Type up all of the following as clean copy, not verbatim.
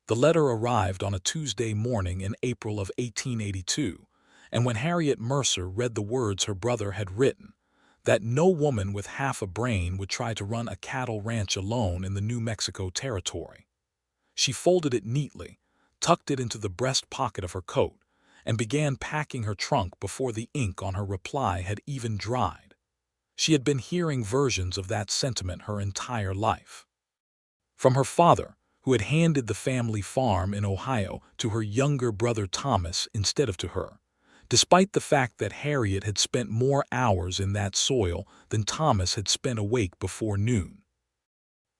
The letter arrived on a Tuesday morning in April of 1882, and when Harriet Mercer read the words her brother had written, that no woman with half a brain would try to run a cattle ranch alone in the New Mexico territory. She folded it neatly, tucked it into the breast pocket of her coat, and began packing her trunk before the ink on her reply had even dried. She had been hearing versions of that sentiment her entire life. From her father, who had handed the family farm in Ohio to her younger brother Thomas instead of to her, despite the fact that Harriet had spent more hours in that soil than Thomas had spent awake before noon.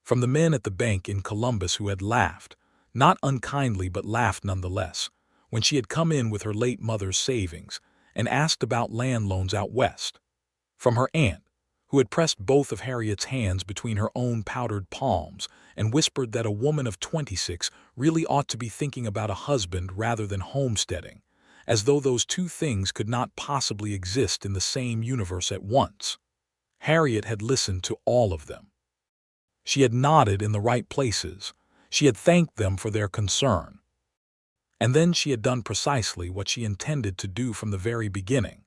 From the men at the bank in Columbus who had laughed, not unkindly but laughed nonetheless, when she had come in with her late mother's savings and asked about land loans out west. From her aunt, who had pressed both of Harriet's hands between her own powdered palms and whispered that a woman of 26 really ought to be thinking about a husband rather than homesteading, as though those two things could not possibly exist in the same universe at once. Harriet had listened to all of them. She had nodded in the right places. She had thanked them for their concern. And then she had done precisely what she intended to do from the very beginning,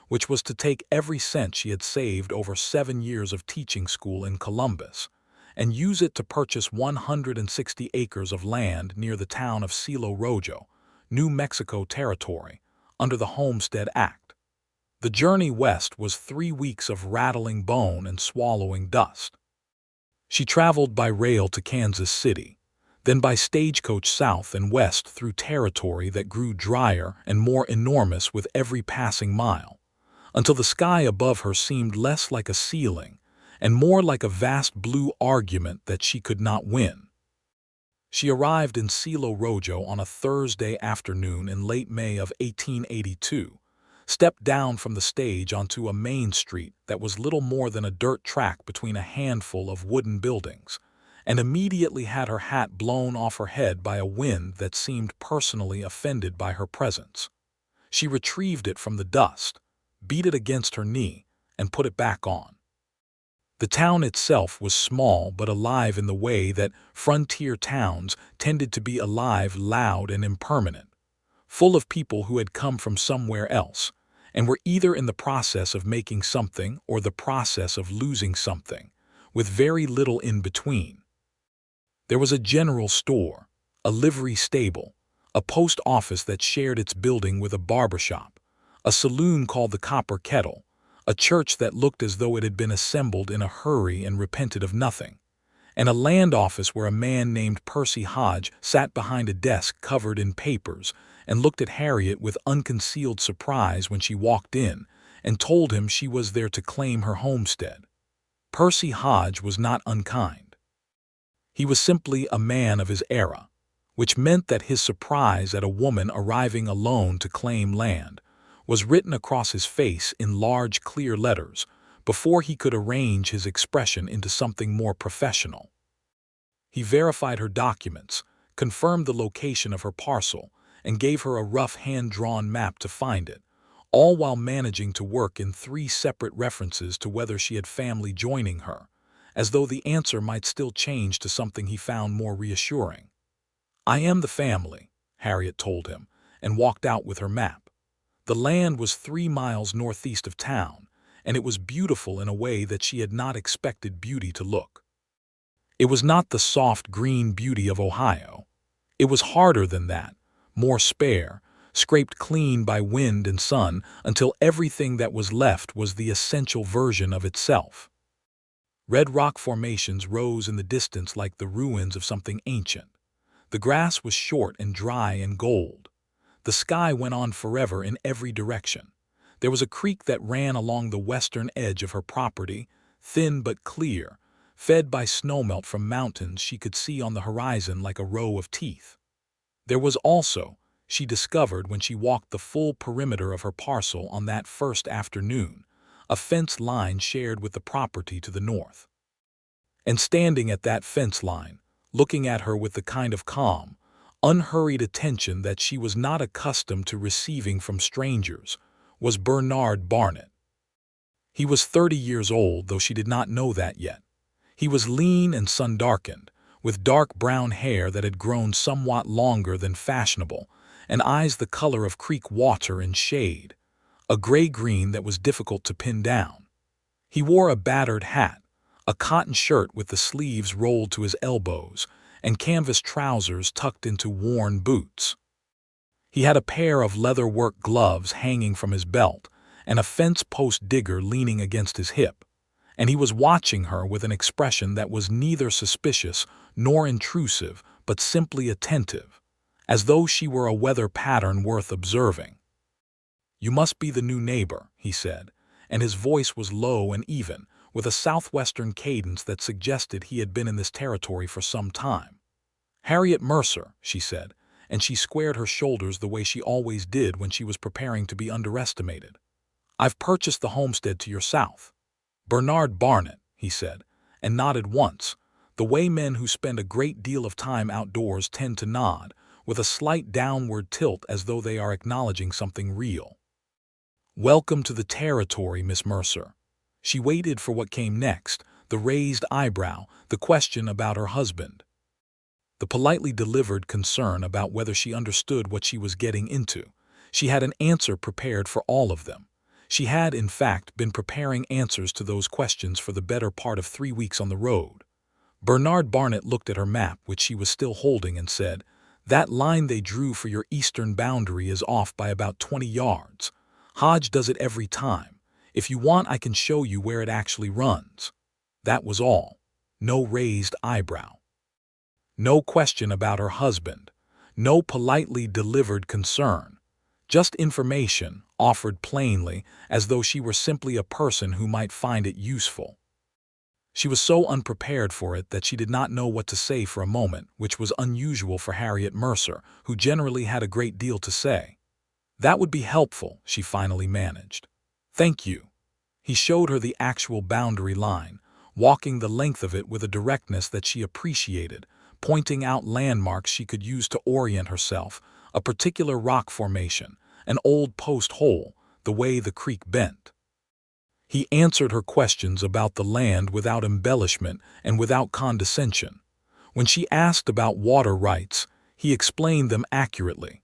which was to take every cent she had saved over 7 years of teaching school in Columbus and use it to purchase 160 acres of land near the town of Silo Rojo, New Mexico territory, under the Homestead Act. The journey west was 3 weeks of rattling bone and swallowing dust. She traveled by rail to Kansas City, then by stagecoach south and west through territory that grew drier and more enormous with every passing mile, until the sky above her seemed less like a ceiling and more like a vast blue argument that she could not win. She arrived in Silo Rojo on a Thursday afternoon in late May of 1882, stepped down from the stage onto a main street that was little more than a dirt track between a handful of wooden buildings, and immediately had her hat blown off her head by a wind that seemed personally offended by her presence. She retrieved it from the dust, beat it against her knee, and put it back on. The town itself was small but alive in the way that frontier towns tended to be alive, loud, and impermanent, full of people who had come from somewhere else and were either in the process of making something or the process of losing something, with very little in between. There was a general store, a livery stable, a post office that shared its building with a barber shop, a saloon called the Copper Kettle, a church that looked as though it had been assembled in a hurry and repented of nothing, and a land office where a man named Percy Hodge sat behind a desk covered in papers and looked at Harriet with unconcealed surprise when she walked in and told him she was there to claim her homestead. Percy Hodge was not unkind. He was simply a man of his era, which meant that his surprise at a woman arriving alone to claim land was written across his face in large, clear letters before he could arrange his expression into something more professional. He verified her documents, confirmed the location of her parcel, and gave her a rough hand-drawn map to find it, all while managing to work in 3 separate references to whether she had family joining her, as though the answer might still change to something he found more reassuring. "I am the family," Harriet told him, and walked out with her map. The land was 3 miles northeast of town, and it was beautiful in a way that she had not expected beauty to look. It was not the soft green beauty of Ohio. It was harder than that, more spare, scraped clean by wind and sun until everything that was left was the essential version of itself. Red rock formations rose in the distance like the ruins of something ancient. The grass was short and dry and gold. The sky went on forever in every direction. There was a creek that ran along the western edge of her property, thin but clear, fed by snowmelt from mountains she could see on the horizon like a row of teeth. There was also, she discovered when she walked the full perimeter of her parcel on that first afternoon, a fence line shared with the property to the north. And standing at that fence line, looking at her with the kind of calm, unhurried attention that she was not accustomed to receiving from strangers, was Bernard Barnett. He was 30 years old, though she did not know that yet. He was lean and sun-darkened, with dark brown hair that had grown somewhat longer than fashionable, and eyes the color of creek water in shade, a gray-green that was difficult to pin down. He wore a battered hat, a cotton shirt with the sleeves rolled to his elbows, and canvas trousers tucked into worn boots. He had a pair of leather-work gloves hanging from his belt, and a fence-post digger leaning against his hip, and he was watching her with an expression that was neither suspicious nor intrusive, but simply attentive, as though she were a weather pattern worth observing. "You must be the new neighbor," he said, and his voice was low and even, with a southwestern cadence that suggested he had been in this territory for some time. "Harriet Mercer," she said, and she squared her shoulders the way she always did when she was preparing to be underestimated. "I've purchased the homestead to your south." "Barnett," he said, and nodded once, the way men who spend a great deal of time outdoors tend to nod, with a slight downward tilt as though they are acknowledging something real. "Welcome to the territory, Miss Mercer." She waited for what came next, the raised eyebrow, the question about her husband, the politely delivered concern about whether she understood what she was getting into. She had an answer prepared for all of them. She had, in fact, been preparing answers to those questions for the better part of 3 weeks on the road. Barnett looked at her map, which she was still holding, and said, "That line they drew for your eastern boundary is off by about 20 yards. Hodge does it every time. If you want, I can show you where it actually runs." That was all. No raised eyebrow. No question about her husband. No politely delivered concern. Just information, offered plainly, as though she were simply a person who might find it useful. She was so unprepared for it that she did not know what to say for a moment, which was unusual for Harriet Mercer, who generally had a great deal to say. "That would be helpful," she finally managed. "Thank you." He showed her the actual boundary line, walking the length of it with a directness that she appreciated, pointing out landmarks she could use to orient herself, a particular rock formation, an old post hole, the way the creek bent. He answered her questions about the land without embellishment and without condescension. When she asked about water rights, he explained them accurately.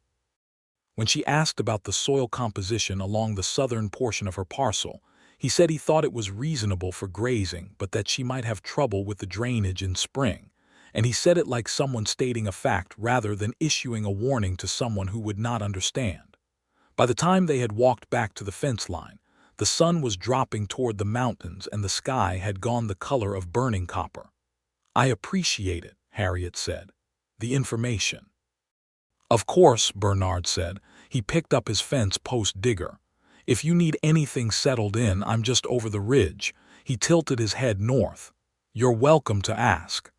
When she asked about the soil composition along the southern portion of her parcel, he said he thought it was reasonable for grazing, but that she might have trouble with the drainage in spring, and he said it like someone stating a fact rather than issuing a warning to someone who would not understand. By the time they had walked back to the fence line, the sun was dropping toward the mountains and the sky had gone the color of burning copper. "I appreciate it," Harriet said. "The information." "Of course," Bernard said. He picked up his fence post digger. "If you need anything settled in, I'm just over the ridge." He tilted his head north. "You're welcome to ask."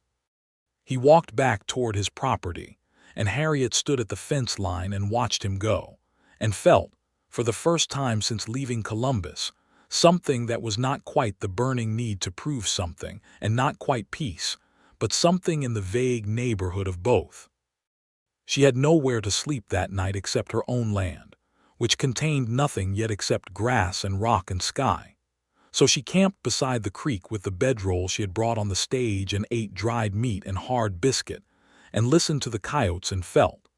He walked back toward his property, and Harriet stood at the fence line and watched him go, and felt, for the first time since leaving Columbus, something that was not quite the burning need to prove something, and not quite peace, but something in the vague neighborhood of both. She had nowhere to sleep that night except her own land, which contained nothing yet except grass and rock and sky. So she camped beside the creek with the bedroll she had brought on the stage and ate dried meat and hard biscuit, and listened to the coyotes and felt,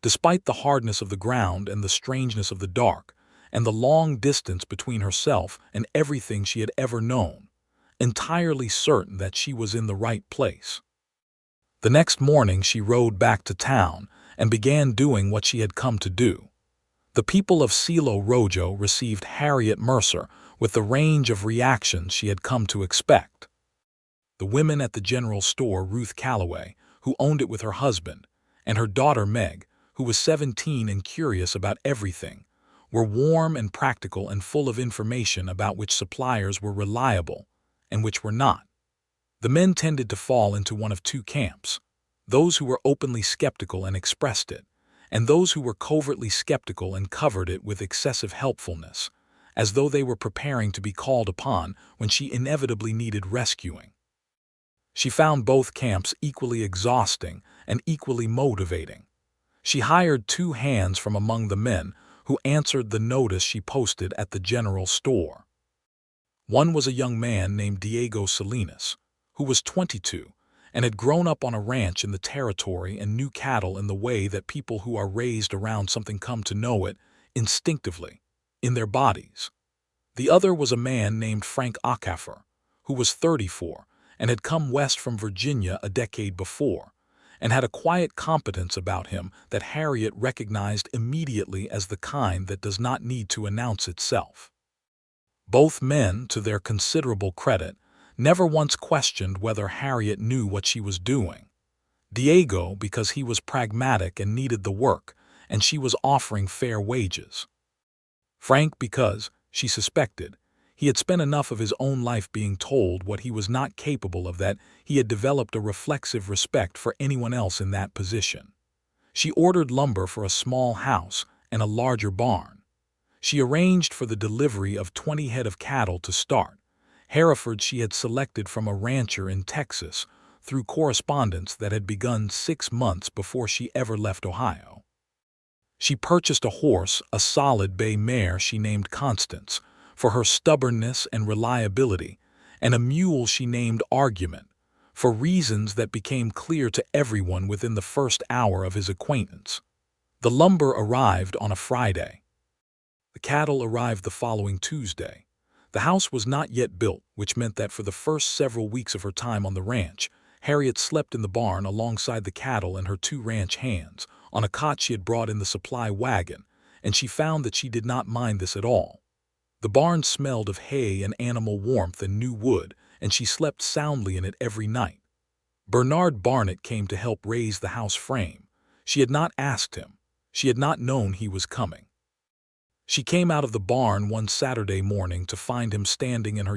despite the hardness of the ground and the strangeness of the dark, and the long distance between herself and everything she had ever known, entirely certain that she was in the right place. The next morning she rode back to town and began doing what she had come to do. The people of Silo Rojo received Harriet Mercer with the range of reactions she had come to expect. The women at the general store, Ruth Calloway, who owned it with her husband, and her daughter Meg, who was 17 and curious about everything, were warm and practical and full of information about which suppliers were reliable and which were not. The men tended to fall into one of two camps: those who were openly skeptical and expressed it, and those who were covertly skeptical and covered it with excessive helpfulness, as though they were preparing to be called upon when she inevitably needed rescuing. She found both camps equally exhausting and equally motivating. She hired 2 hands from among the men who answered the notice she posted at the general store. One was a young man named Diego Salinas, who was 22 and had grown up on a ranch in the territory and knew cattle in the way that people who are raised around something come to know it instinctively, in their bodies. The other was a man named Frank Acaffer, who was 34 and had come west from Virginia a decade before, and had a quiet competence about him that Harriet recognized immediately as the kind that does not need to announce itself. Both men, to their considerable credit, never once questioned whether Harriet knew what she was doing. Diego because he was pragmatic and needed the work, and she was offering fair wages. Frank because, she suspected, he had spent enough of his own life being told what he was not capable of that he had developed a reflexive respect for anyone else in that position. She ordered lumber for a small house and a larger barn. She arranged for the delivery of 20 head of cattle to start. Herefords she had selected from a rancher in Texas through correspondence that had begun 6 months before she ever left Ohio. She purchased a horse, a solid bay mare she named Constance, for her stubbornness and reliability, and a mule she named Argument, for reasons that became clear to everyone within the first hour of his acquaintance. The lumber arrived on a Friday. The cattle arrived the following Tuesday. The house was not yet built, which meant that for the first several weeks of her time on the ranch, Harriet slept in the barn alongside the cattle and her 2 ranch hands, on a cot she had brought in the supply wagon, and she found that she did not mind this at all. The barn smelled of hay and animal warmth and new wood, and she slept soundly in it every night. Bernard Barnett came to help raise the house frame. She had not asked him. She had not known he was coming. She came out of the barn one Saturday morning to find him standing in her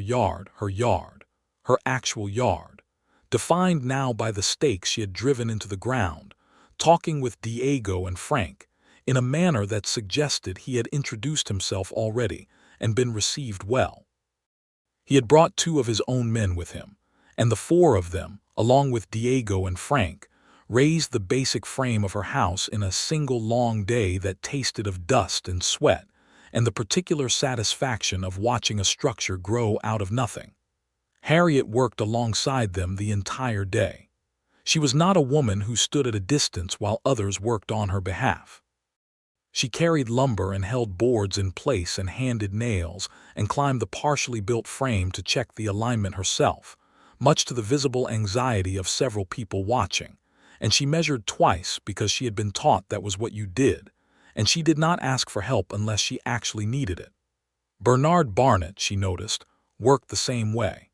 actual yard, defined now by the stakes she had driven into the ground, talking with Diego and Frank, in a manner that suggested he had introduced himself already and been received well. He had brought 2 of his own men with him, and the 4 of them, along with Diego and Frank, raised the basic frame of her house in a single long day that tasted of dust and sweat, and the particular satisfaction of watching a structure grow out of nothing. Harriet worked alongside them the entire day. She was not a woman who stood at a distance while others worked on her behalf. She carried lumber and held boards in place and handed nails and climbed the partially built frame to check the alignment herself, much to the visible anxiety of several people watching, and she measured twice because she had been taught that was what you did, and she did not ask for help unless she actually needed it. Bernard Barnett, she noticed, worked the same way.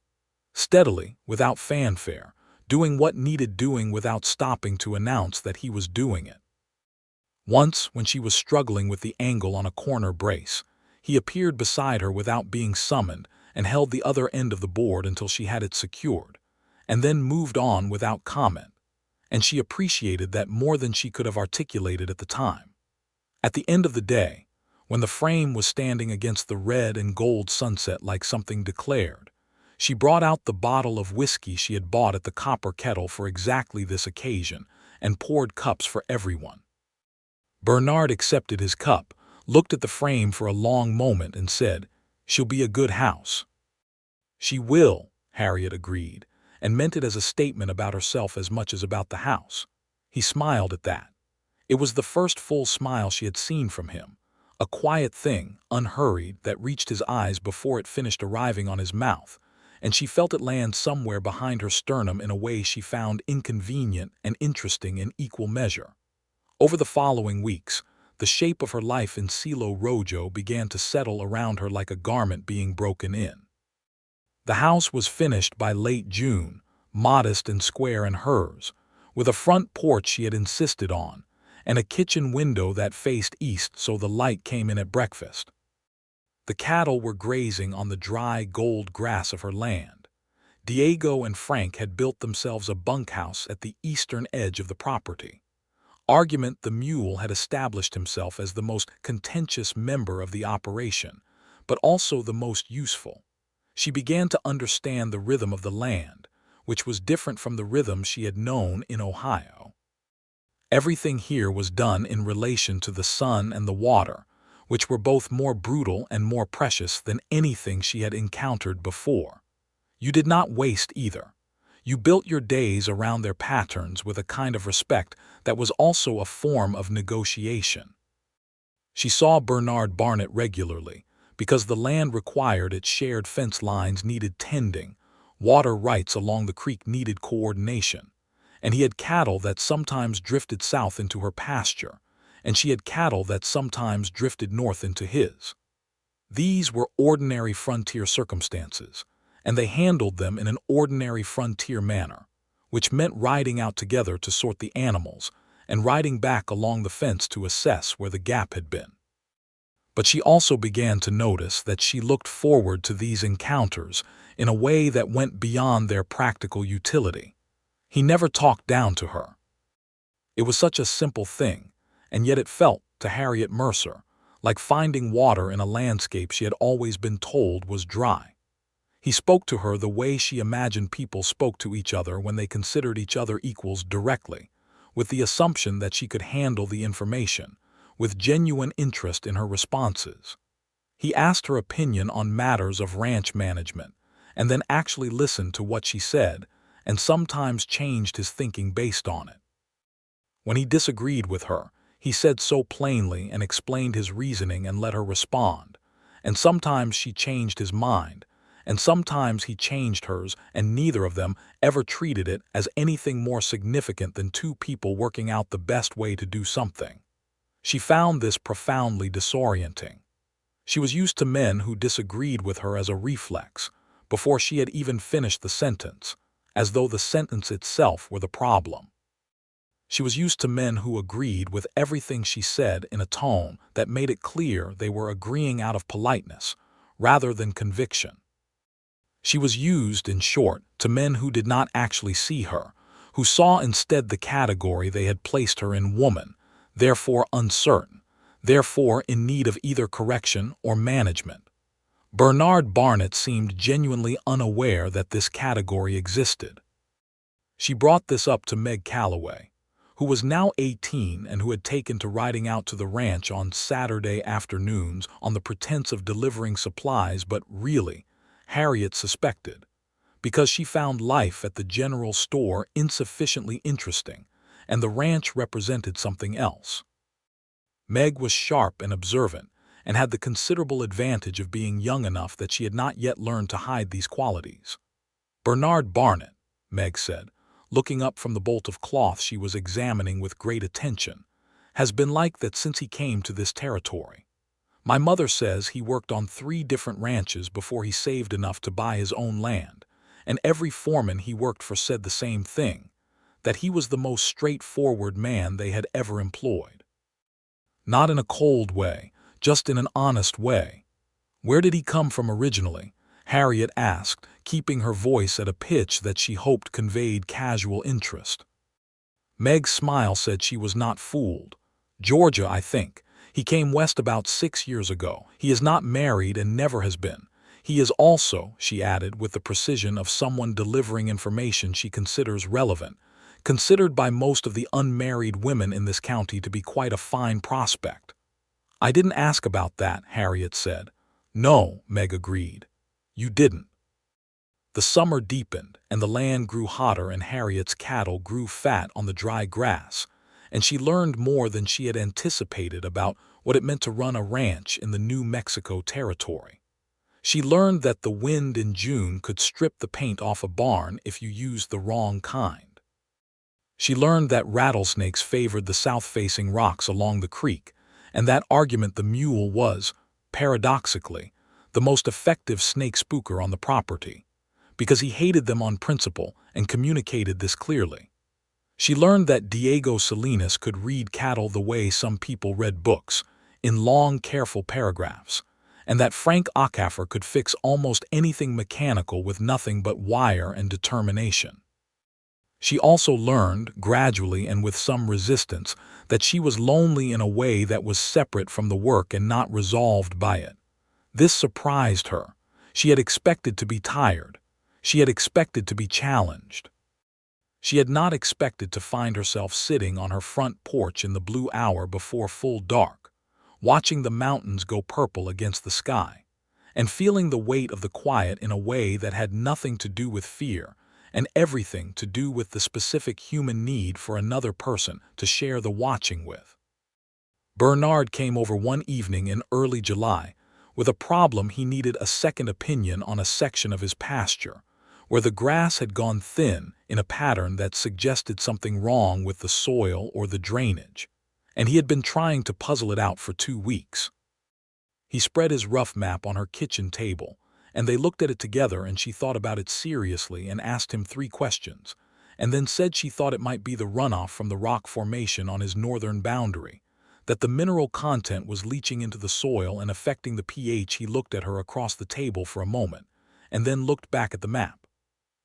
Steadily, without fanfare, doing what needed doing without stopping to announce that he was doing it. Once, when she was struggling with the angle on a corner brace, he appeared beside her without being summoned and held the other end of the board until she had it secured, and then moved on without comment, and she appreciated that more than she could have articulated at the time. At the end of the day, when the frame was standing against the red and gold sunset like something declared, she brought out the bottle of whiskey she had bought at the Copper Kettle for exactly this occasion and poured cups for everyone. Bernard accepted his cup, looked at the frame for a long moment and said, "She'll be a good house." "She will," Harriet agreed, and meant it as a statement about herself as much as about the house. He smiled at that. It was the first full smile she had seen from him, a quiet thing, unhurried, that reached his eyes before it finished arriving on his mouth, and she felt it land somewhere behind her sternum in a way she found inconvenient and interesting in equal measure. Over the following weeks, the shape of her life in Silo Rojo began to settle around her like a garment being broken in. The house was finished by late June, modest and square in hers, with a front porch she had insisted on, and a kitchen window that faced east so the light came in at breakfast. The cattle were grazing on the dry gold grass of her land. Diego and Frank had built themselves a bunkhouse at the eastern edge of the property. Argument, the mule, had established himself as the most contentious member of the operation, but also the most useful. She began to understand the rhythm of the land, which was different from the rhythm she had known in Ohio. Everything here was done in relation to the sun and the water, which were both more brutal and more precious than anything she had encountered before. You did not waste either. You built your days around their patterns with a kind of respect that was also a form of negotiation. She saw Bernard Barnett regularly, because the land required its shared fence lines needed tending, water rights along the creek needed coordination, and he had cattle that sometimes drifted south into her pasture, and she had cattle that sometimes drifted north into his. These were ordinary frontier circumstances, and they handled them in an ordinary frontier manner, which meant riding out together to sort the animals and riding back along the fence to assess where the gap had been. But she also began to notice that she looked forward to these encounters in a way that went beyond their practical utility. He never talked down to her. It was such a simple thing, and yet it felt, to Harriet Mercer, like finding water in a landscape she had always been told was dry. He spoke to her the way she imagined people spoke to each other when they considered each other equals directly, with the assumption that she could handle the information, with genuine interest in her responses. He asked her opinion on matters of ranch management, and then actually listened to what she said, and sometimes changed his thinking based on it. When he disagreed with her, he said so plainly and explained his reasoning and let her respond, and sometimes she changed his mind, and sometimes he changed hers, and neither of them ever treated it as anything more significant than two people working out the best way to do something. She found this profoundly disorienting. She was used to men who disagreed with her as a reflex, before she had even finished the sentence, as though the sentence itself were the problem. She was used to men who agreed with everything she said in a tone that made it clear they were agreeing out of politeness, rather than conviction. She was used, in short, to men who did not actually see her, who saw instead the category they had placed her in: woman, therefore uncertain, therefore in need of either correction or management. Bernard Barnett seemed genuinely unaware that this category existed. She brought this up to Meg Calloway, who was now 18 and who had taken to riding out to the ranch on Saturday afternoons on the pretense of delivering supplies, but really, Harriet suspected, because she found life at the general store insufficiently interesting, and the ranch represented something else. Meg was sharp and observant, and had the considerable advantage of being young enough that she had not yet learned to hide these qualities. "Bernard Barnett," Meg said, looking up from the bolt of cloth she was examining with great attention, "has been like that since he came to this territory. My mother says he worked on 3 different ranches before he saved enough to buy his own land, and every foreman he worked for said the same thing, that he was the most straightforward man they had ever employed. Not in a cold way, just in an honest way." "Where did he come from originally?" Harriet asked, keeping her voice at a pitch that she hoped conveyed casual interest. Meg's smile said she was not fooled. "Georgia, I think. He came west about 6 years ago. He is not married and never has been. He is also," she added with the precision of someone delivering information she considers relevant, "considered by most of the unmarried women in this county to be quite a fine prospect." "I didn't ask about that," Harriet said. "No," Meg agreed. "You didn't." The summer deepened, and the land grew hotter, and Harriet's cattle grew fat on the dry grass, and she learned more than she had anticipated about what it meant to run a ranch in the New Mexico territory. She learned that the wind in June could strip the paint off a barn if you used the wrong kind. She learned that rattlesnakes favored the south-facing rocks along the creek, and that argument the mule was, paradoxically, the most effective snake spooker on the property, because he hated them on principle and communicated this clearly. She learned that Diego Salinas could read cattle the way some people read books, in long, careful paragraphs, and that Frank Acaffer could fix almost anything mechanical with nothing but wire and determination. She also learned, gradually and with some resistance, that she was lonely in a way that was separate from the work and not resolved by it. This surprised her. She had expected to be tired. She had expected to be challenged. She had not expected to find herself sitting on her front porch in the blue hour before full dark, watching the mountains go purple against the sky, and feeling the weight of the quiet in a way that had nothing to do with fear, and everything to do with the specific human need for another person to share the watching with. Bernard came over one evening in early July with a problem. He needed a second opinion on a section of his pasture, where the grass had gone thin in a pattern that suggested something wrong with the soil or the drainage, and he had been trying to puzzle it out for 2 weeks. He spread his rough map on her kitchen table, and they looked at it together, and she thought about it seriously and asked him 3 questions, and then said she thought it might be the runoff from the rock formation on his northern boundary, that the mineral content was leaching into the soil and affecting the pH. He looked at her across the table for a moment, and then looked back at the map.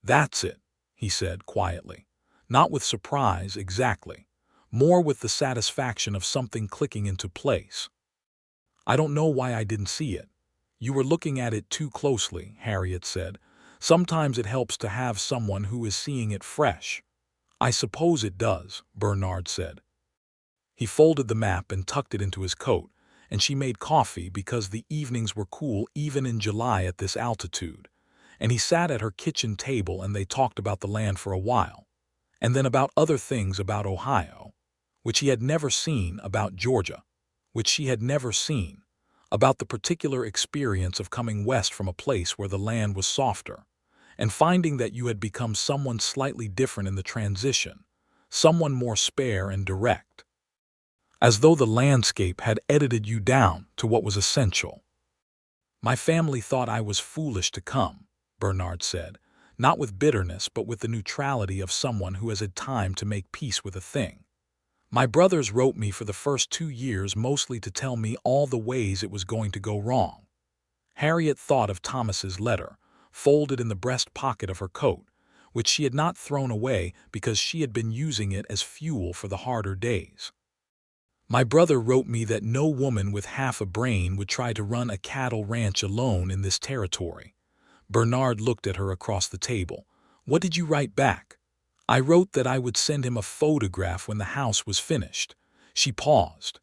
"That's it," he said quietly, not with surprise exactly, more with the satisfaction of something clicking into place. "I don't know why I didn't see it. You were looking at it too closely," Harriet said. "Sometimes it helps to have someone who is seeing it fresh." "I suppose it does," Bernard said. He folded the map and tucked it into his coat, and she made coffee because the evenings were cool even in July at this altitude. And he sat at her kitchen table and they talked about the land for a while, and then about other things, about Ohio, which he had never seen, about Georgia, which she had never seen, about the particular experience of coming west from a place where the land was softer, and finding that you had become someone slightly different in the transition, someone more spare and direct, as though the landscape had edited you down to what was essential. "My family thought I was foolish to come," Bernard said, not with bitterness but with the neutrality of someone who has had time to make peace with a thing. "My brothers wrote me for the first 2 years mostly to tell me all the ways it was going to go wrong." Harriet thought of Thomas's letter, folded in the breast pocket of her coat, which she had not thrown away because she had been using it as fuel for the harder days. "My brother wrote me that no woman with half a brain would try to run a cattle ranch alone in this territory." Bernard looked at her across the table. "What did you write back?" "I wrote that I would send him a photograph when the house was finished." She paused.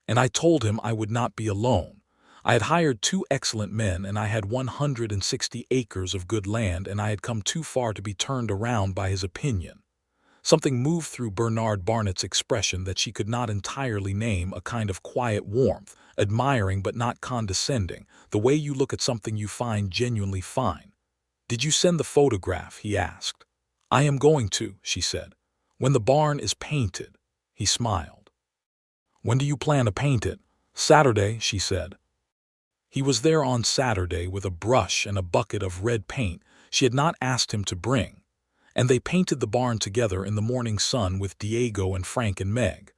"And I told him I would not be alone. I had hired 2 excellent men, and I had 160 acres of good land, and I had come too far to be turned around by his opinion." Something moved through Bernard Barnett's expression that she could not entirely name, a kind of quiet warmth, admiring but not condescending, the way you look at something you find genuinely fine. "Did you send the photograph?" he asked. "I am going to," she said. "When the barn is painted." He smiled. "When do you plan to paint it?" "Saturday," she said. He was there on Saturday with a brush and a bucket of red paint she had not asked him to bring, and they painted the barn together in the morning sun with Diego and Frank and Meg,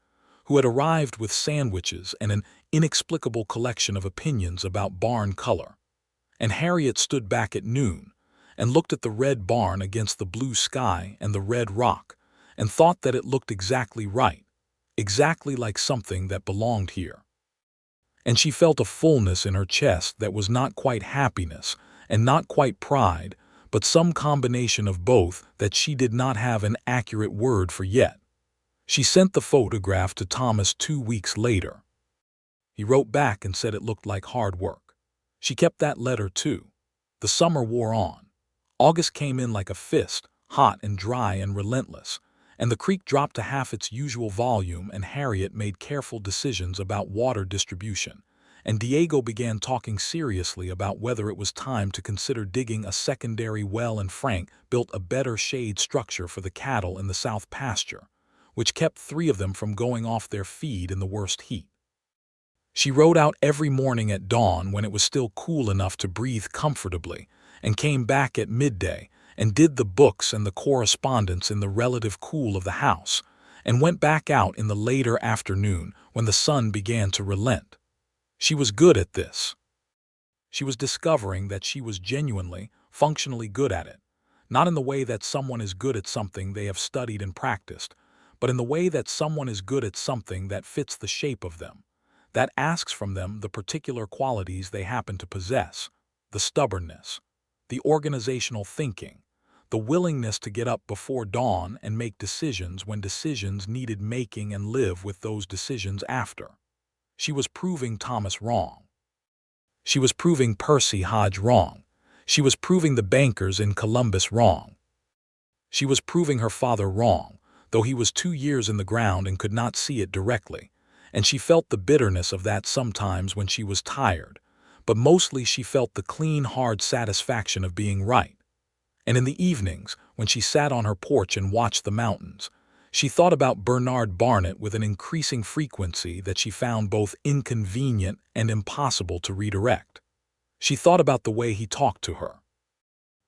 who had arrived with sandwiches and an inexplicable collection of opinions about barn color. And Harriet stood back at noon and looked at the red barn against the blue sky and the red rock, and thought that it looked exactly right, exactly like something that belonged here. And she felt a fullness in her chest that was not quite happiness and not quite pride, but some combination of both that she did not have an accurate word for yet. She sent the photograph to Thomas 2 weeks later. He wrote back and said it looked like hard work. She kept that letter too. The summer wore on. August came in like a fist, hot and dry and relentless, and the creek dropped to half its usual volume, and Harriet made careful decisions about water distribution, and Diego began talking seriously about whether it was time to consider digging a secondary well, and Frank built a better shade structure for the cattle in the south pasture, which kept 3 of them from going off their feed in the worst heat. She rode out every morning at dawn when it was still cool enough to breathe comfortably, and came back at midday and did the books and the correspondence in the relative cool of the house, and went back out in the later afternoon when the sun began to relent. She was good at this. She was discovering that she was genuinely, functionally good at it, not in the way that someone is good at something they have studied and practiced, but in the way that someone is good at something that fits the shape of them, that asks from them the particular qualities they happen to possess: the stubbornness, the organizational thinking, the willingness to get up before dawn and make decisions when decisions needed making, and live with those decisions after. She was proving Thomas wrong. She was proving Percy Hodge wrong. She was proving the bankers in Columbus wrong. She was proving her father wrong, though he was 2 years in the ground and could not see it directly, and she felt the bitterness of that sometimes when she was tired, but mostly she felt the clean, hard satisfaction of being right. And in the evenings, when she sat on her porch and watched the mountains, she thought about Bernard Barnett with an increasing frequency that she found both inconvenient and impossible to redirect. She thought about the way he talked to her.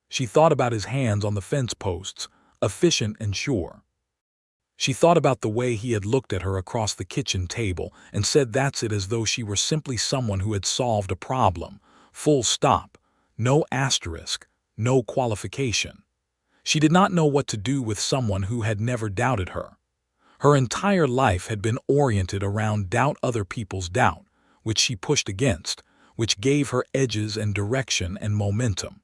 She thought about his hands on the fence posts, efficient and sure. She thought about the way he had looked at her across the kitchen table and said that's it, as though she were simply someone who had solved a problem. Full stop. No asterisk. No qualification. She did not know what to do with someone who had never doubted her. Her entire life had been oriented around doubt, other people's doubt, which she pushed against, which gave her edges and direction and momentum.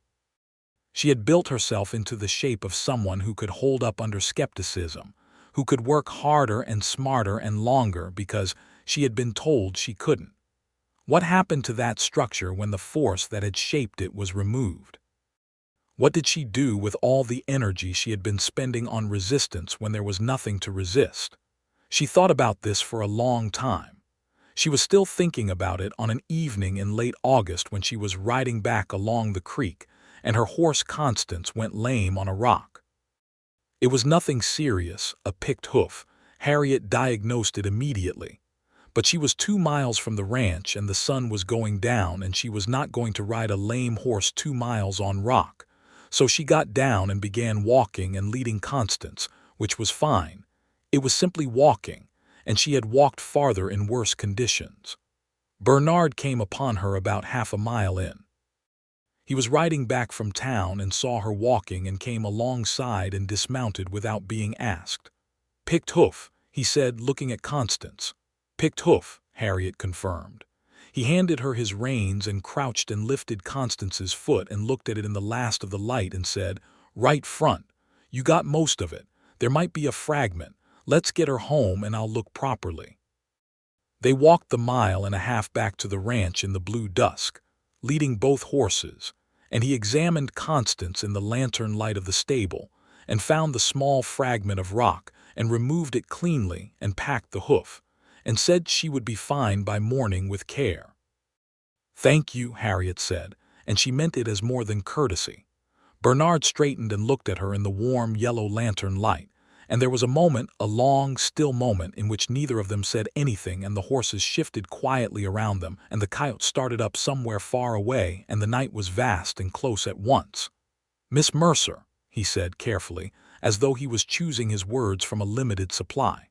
She had built herself into the shape of someone who could hold up under skepticism, who could work harder and smarter and longer because she had been told she couldn't. What happened to that structure when the force that had shaped it was removed? What did she do with all the energy she had been spending on resistance when there was nothing to resist? She thought about this for a long time. She was still thinking about it on an evening in late August when she was riding back along the creek, and her horse Constance went lame on a rock. It was nothing serious, a picked hoof. Harriet diagnosed it immediately. But she was 2 miles from the ranch and the sun was going down, and she was not going to ride a lame horse 2 miles on rock. So she got down and began walking and leading Constance, which was fine. It was simply walking, and she had walked farther in worse conditions. Bernard came upon her about half a mile in. He was riding back from town and saw her walking and came alongside and dismounted without being asked. "Picked hoof," he said, looking at Constance. "Picked hoof," Harriet confirmed. He handed her his reins and crouched and lifted Constance's foot and looked at it in the last of the light and said, "Right front. You got most of it. There might be a fragment. Let's get her home and I'll look properly." They walked the mile and a half back to the ranch in the blue dusk, leading both horses, and he examined Constance in the lantern light of the stable and found the small fragment of rock and removed it cleanly and packed the hoof, and said she would be fine by morning with care. "Thank you," Harriet said, and she meant it as more than courtesy. Bernard straightened and looked at her in the warm yellow lantern light, and there was a moment, a long, still moment, in which neither of them said anything, and the horses shifted quietly around them, and the coyote started up somewhere far away, and the night was vast and close at once. "Miss Mercer," he said carefully, as though he was choosing his words from a limited supply.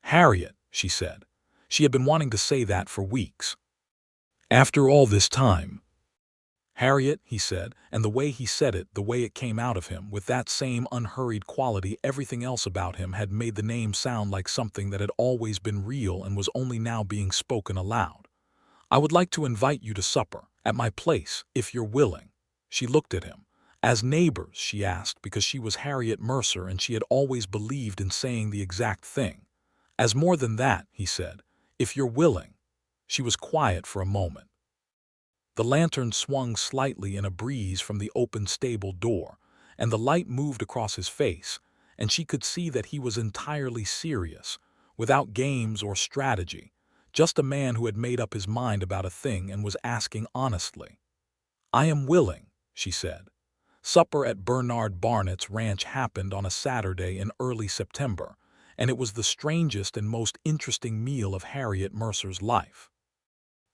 "Harriet," she said. She had been wanting to say that for weeks. "After all this time." "Harriet," he said, and the way he said it, the way it came out of him, with that same unhurried quality, everything else about him had made the name sound like something that had always been real and was only now being spoken aloud. "I would like to invite you to supper, at my place, if you're willing." She looked at him. As neighbors, she asked, because she was Harriet Mercer and she had always believed in saying the exact thing. "As more than that," he said, "if you're willing." She was quiet for a moment. The lantern swung slightly in a breeze from the open stable door, and the light moved across his face, and she could see that he was entirely serious, without games or strategy, just a man who had made up his mind about a thing and was asking honestly. "I am willing," she said. Supper at Bernard Barnett's ranch happened on a Saturday in early September, and it was the strangest and most interesting meal of Harriet Mercer's life.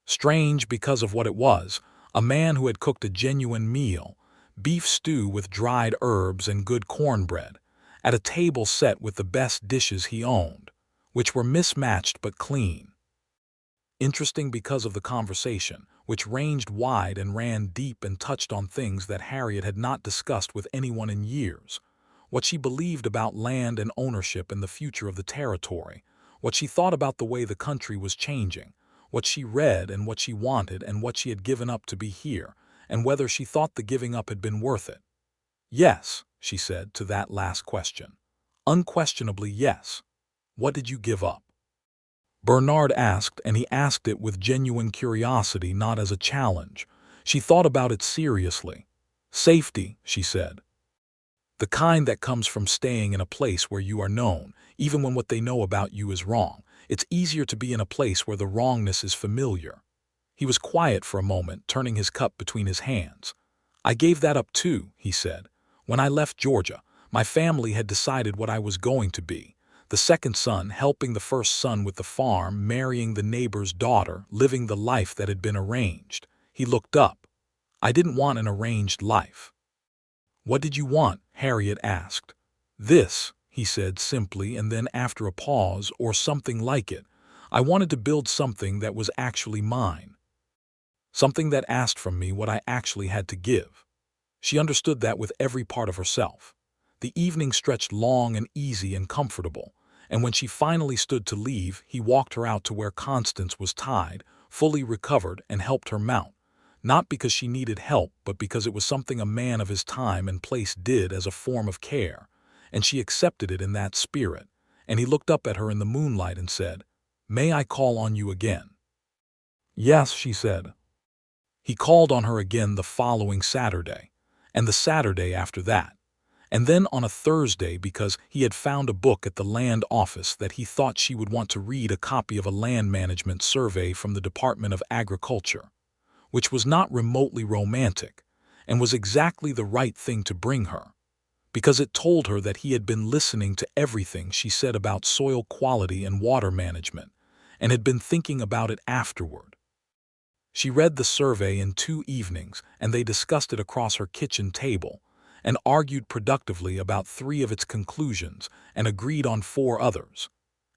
Strange because of what it was, a man who had cooked a genuine meal, beef stew with dried herbs and good cornbread, at a table set with the best dishes he owned, which were mismatched but clean. Interesting because of the conversation, which ranged wide and ran deep and touched on things that Harriet had not discussed with anyone in years. What she believed about land and ownership and the future of the territory, what she thought about the way the country was changing, what she read and what she wanted and what she had given up to be here, and whether she thought the giving up had been worth it. "Yes," she said to that last question. "Unquestionably yes." "What did you give up?" Bernard asked, and he asked it with genuine curiosity, not as a challenge. She thought about it seriously. "Safety," she said. The kind that comes from staying in a place where you are known, even when what they know about you is wrong. It's easier to be in a place where the wrongness is familiar. He was quiet for a moment, turning his cup between his hands. I gave that up too, he said. When I left Georgia, my family had decided what I was going to be. The second son, helping the first son with the farm, marrying the neighbor's daughter, living the life that had been arranged. He looked up. I didn't want an arranged life. What did you want? Harriet asked. This, he said simply, and then after a pause, or something like it, I wanted to build something that was actually mine. Something that asked from me what I actually had to give. She understood that with every part of herself. The evening stretched long and easy and comfortable, and when she finally stood to leave, he walked her out to where Constance was tied, fully recovered, and helped her mount. Not because she needed help, but because it was something a man of his time and place did as a form of care, and she accepted it in that spirit. And he looked up at her in the moonlight and said, "May I call on you again?" "Yes," she said. He called on her again the following Saturday, and the Saturday after that, and then on a Thursday because he had found a book at the land office that he thought she would want to read, a copy of a land management survey from the Department of Agriculture, which was not remotely romantic, and was exactly the right thing to bring her, because it told her that he had been listening to everything she said about soil quality and water management, and had been thinking about it afterward. She read the survey in 2 evenings, and they discussed it across her kitchen table, and argued productively about 3 of its conclusions, and agreed on 4 others.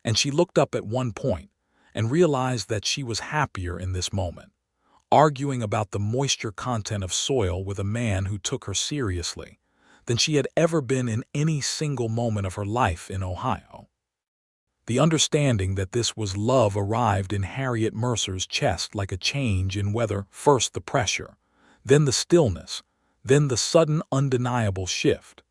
And she looked up at one point, and realized that she was happier in this moment, arguing about the moisture content of soil with a man who took her seriously, than she had ever been in any single moment of her life in Ohio. The understanding that this was love arrived in Harriet Mercer's chest like a change in weather, first the pressure, then the stillness, then the sudden undeniable shift.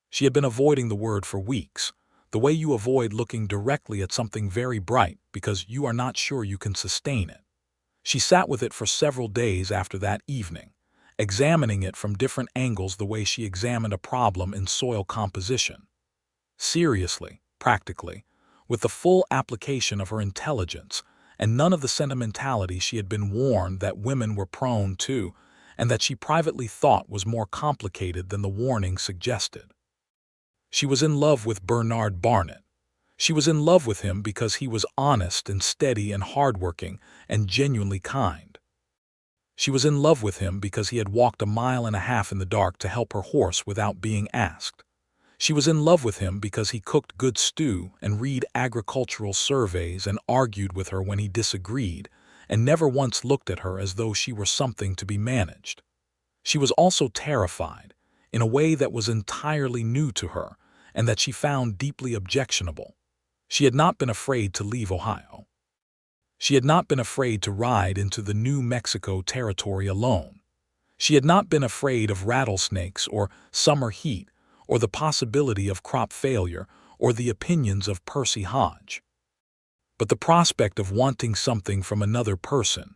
She had been avoiding the word for weeks, the way you avoid looking directly at something very bright because you are not sure you can sustain it. She sat with it for several days after that evening, examining it from different angles the way she examined a problem in soil composition. Seriously, practically, with the full application of her intelligence, and none of the sentimentality she had been warned that women were prone to, and that she privately thought was more complicated than the warning suggested. She was in love with Bernard Barnett. She was in love with him because he was honest and steady and hardworking and genuinely kind. She was in love with him because he had walked 1.5 miles in the dark to help her horse without being asked. She was in love with him because he cooked good stew and read agricultural surveys and argued with her when he disagreed, and never once looked at her as though she were something to be managed. She was also terrified, in a way that was entirely new to her and that she found deeply objectionable. She had not been afraid to leave Ohio. She had not been afraid to ride into the New Mexico territory alone. She had not been afraid of rattlesnakes or summer heat, or the possibility of crop failure, or the opinions of Percy Hodge. But the prospect of wanting something from another person,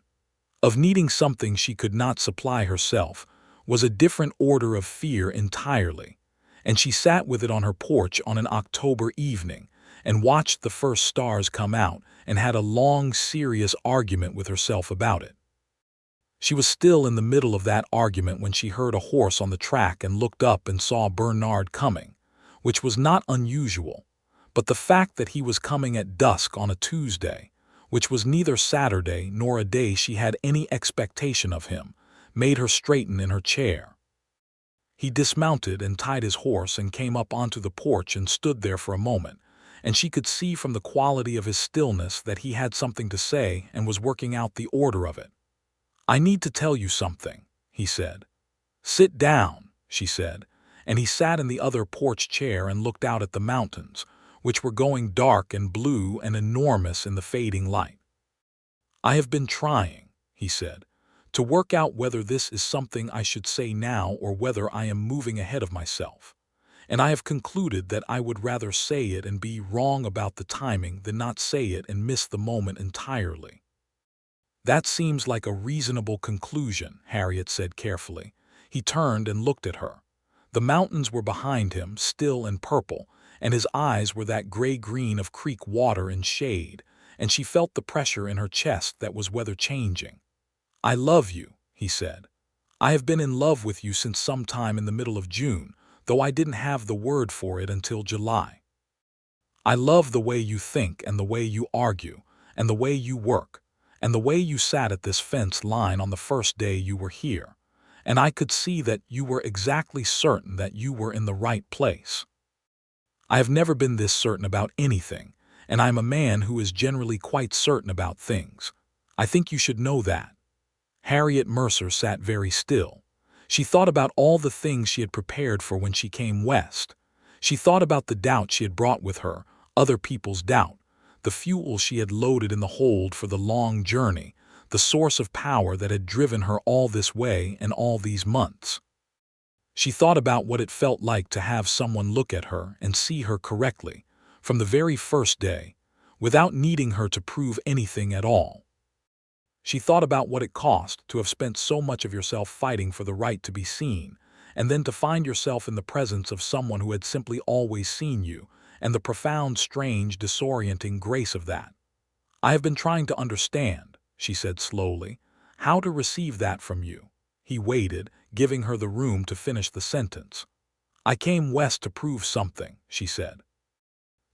of needing something she could not supply herself, was a different order of fear entirely, and she sat with it on her porch on an October evening, and watched the first stars come out, and had a long, serious argument with herself about it. She was still in the middle of that argument when she heard a horse on the track and looked up and saw Bernard coming, which was not unusual, but the fact that he was coming at dusk on a Tuesday, which was neither Saturday nor a day she had any expectation of him, made her straighten in her chair. He dismounted and tied his horse and came up onto the porch and stood there for a moment, and she could see from the quality of his stillness that he had something to say and was working out the order of it. "I need to tell you something," he said. "Sit down," she said, and he sat in the other porch chair and looked out at the mountains, which were going dark and blue and enormous in the fading light. "I have been trying," he said, "to work out whether this is something I should say now or whether I am moving ahead of myself. And I have concluded that I would rather say it and be wrong about the timing than not say it and miss the moment entirely." "That seems like a reasonable conclusion," Harriet said carefully. He turned and looked at her. The mountains were behind him, still and purple, and his eyes were that gray-green of creek water in shade, and she felt the pressure in her chest that was weather-changing. "I love you," he said. "I have been in love with you since sometime in the middle of June, though I didn't have the word for it until July. I love the way you think and the way you argue, and the way you work, and the way you sat at this fence line on the first day you were here, and I could see that you were exactly certain that you were in the right place. I have never been this certain about anything, and I am a man who is generally quite certain about things. I think you should know that." Harriet Mercer sat very still. She thought about all the things she had prepared for when she came west. She thought about the doubt she had brought with her, other people's doubt, the fuel she had loaded in the hold for the long journey, the source of power that had driven her all this way and all these months. She thought about what it felt like to have someone look at her and see her correctly, from the very first day, without needing her to prove anything at all. She thought about what it cost to have spent so much of yourself fighting for the right to be seen, and then to find yourself in the presence of someone who had simply always seen you, and the profound, strange, disorienting grace of that. "I have been trying to understand," she said slowly, "how to receive that from you." He waited, giving her the room to finish the sentence. "I came west to prove something," she said.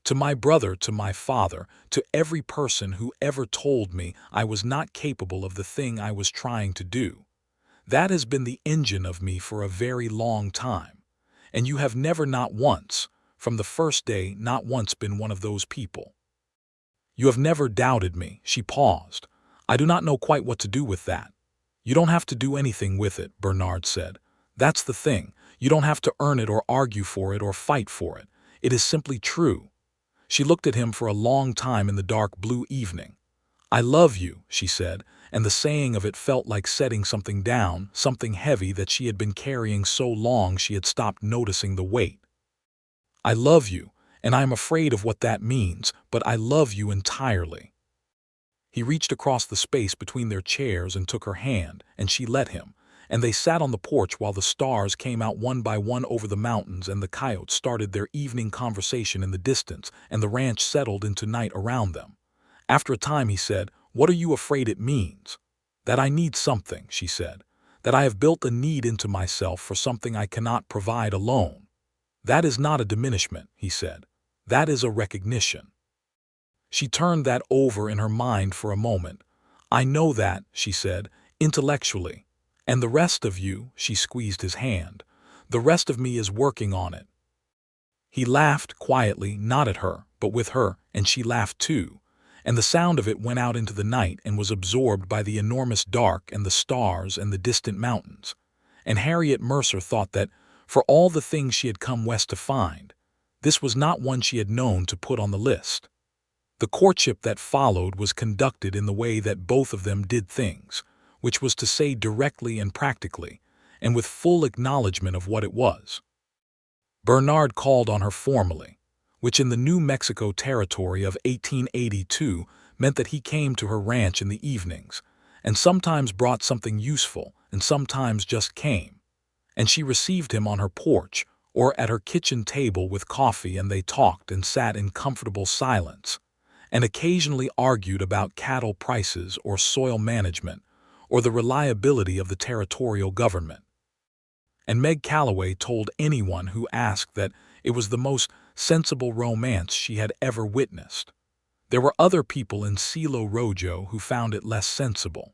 "To my brother, to my father, to every person who ever told me I was not capable of the thing I was trying to do. That has been the engine of me for a very long time. And you have never, not once, from the first day, not once been one of those people. You have never doubted me." She paused. "I do not know quite what to do with that." "You don't have to do anything with it," Bernard said. "That's the thing. You don't have to earn it or argue for it or fight for it. It is simply true." She looked at him for a long time in the dark blue evening. "I love you," she said, and the saying of it felt like setting something down, something heavy that she had been carrying so long she had stopped noticing the weight. "I love you, and I am afraid of what that means, but I love you entirely." He reached across the space between their chairs and took her hand, and she let him, and they sat on the porch while the stars came out one by one over the mountains and the coyotes started their evening conversation in the distance and the ranch settled into night around them. After a time he said, "What are you afraid it means?" "That I need something," she said. "That I have built a need into myself for something I cannot provide alone." "That is not a diminishment," he said. "That is a recognition." She turned that over in her mind for a moment. "I know that," she said, "intellectually. And the rest of you," she squeezed his hand, "the rest of me is working on it." He laughed quietly, not at her, but with her, and she laughed too, and the sound of it went out into the night and was absorbed by the enormous dark and the stars and the distant mountains. And Harriet Mercer thought that, for all the things she had come west to find, this was not one she had known to put on the list. The courtship that followed was conducted in the way that both of them did things, which was to say directly and practically, and with full acknowledgement of what it was. Bernard called on her formally, which in the New Mexico territory of 1882 meant that he came to her ranch in the evenings, and sometimes brought something useful, and sometimes just came. And she received him on her porch or at her kitchen table with coffee, and they talked and sat in comfortable silence, and occasionally argued about cattle prices or soil management, or the reliability of the territorial government. And Meg Calloway told anyone who asked that it was the most sensible romance she had ever witnessed. There were other people in Silo Rojo who found it less sensible.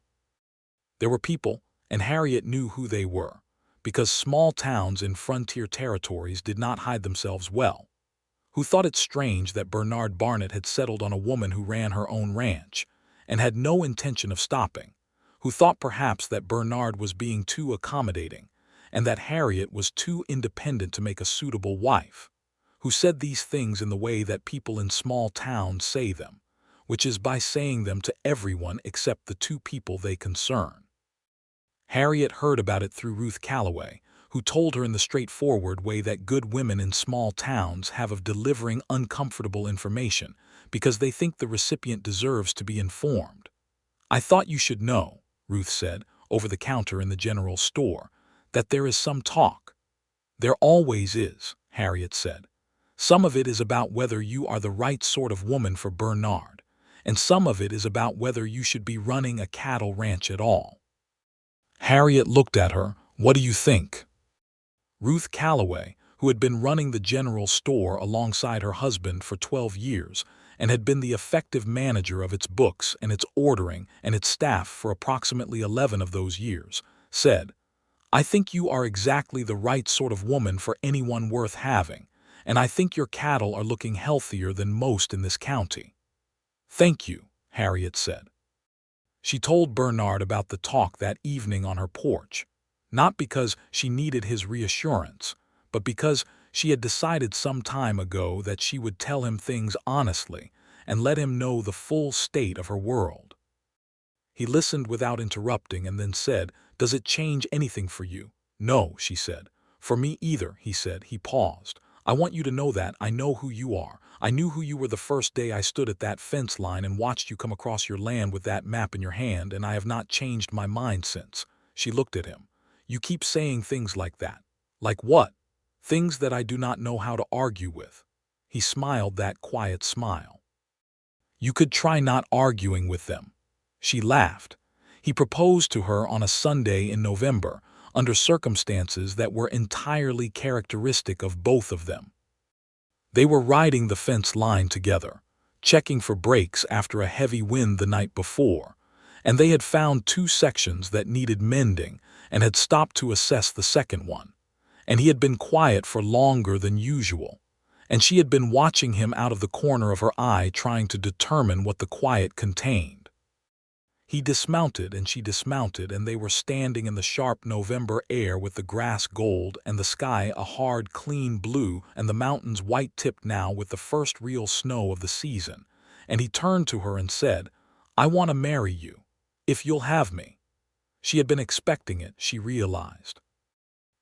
There were people, and Harriet knew who they were, because small towns in frontier territories did not hide themselves well, who thought it strange that Bernard Barnett had settled on a woman who ran her own ranch, and had no intention of stopping, who thought perhaps that Bernard was being too accommodating, and that Harriet was too independent to make a suitable wife, who said these things in the way that people in small towns say them, which is by saying them to everyone except the two people they concern. Harriet heard about it through Ruth Calloway, who told her in the straightforward way that good women in small towns have of delivering uncomfortable information because they think the recipient deserves to be informed. "I thought you should know," Ruth said, over the counter in the general store, "that there is some talk. There always is, Harriet said. Some of it is about whether you are the right sort of woman for Bernard, and some of it is about whether you should be running a cattle ranch at all. Harriet looked at her. What do you think? Ruth Calloway, who had been running the general store alongside her husband for 12 years and had been the effective manager of its books and its ordering and its staff for approximately 11 of those years, said, I think you are exactly the right sort of woman for anyone worth having, and I think your cattle are looking healthier than most in this county. Thank you, Harriet said. She told Bernard about the talk that evening on her porch, not because she needed his reassurance, but because she had decided some time ago that she would tell him things honestly and let him know the full state of her world. He listened without interrupting and then said, Does it change anything for you? No, she said. For me either, he said. He paused. I want you to know that I know who you are. I knew who you were the first day I stood at that fence line and watched you come across your land with that map in your hand, and I have not changed my mind since. She looked at him. You keep saying things like that. Like what? Things that I do not know how to argue with. He smiled that quiet smile. You could try not arguing with them. She laughed. He proposed to her on a Sunday in November, under circumstances that were entirely characteristic of both of them. They were riding the fence line together, checking for breaks after a heavy wind the night before, and they had found 2 sections that needed mending and had stopped to assess the second one. And he had been quiet for longer than usual, and she had been watching him out of the corner of her eye trying to determine what the quiet contained. He dismounted and she dismounted, and they were standing in the sharp November air with the grass gold and the sky a hard, clean blue and the mountains white-tipped now with the first real snow of the season, and he turned to her and said, I want to marry you, if you'll have me. She had been expecting it, she realized.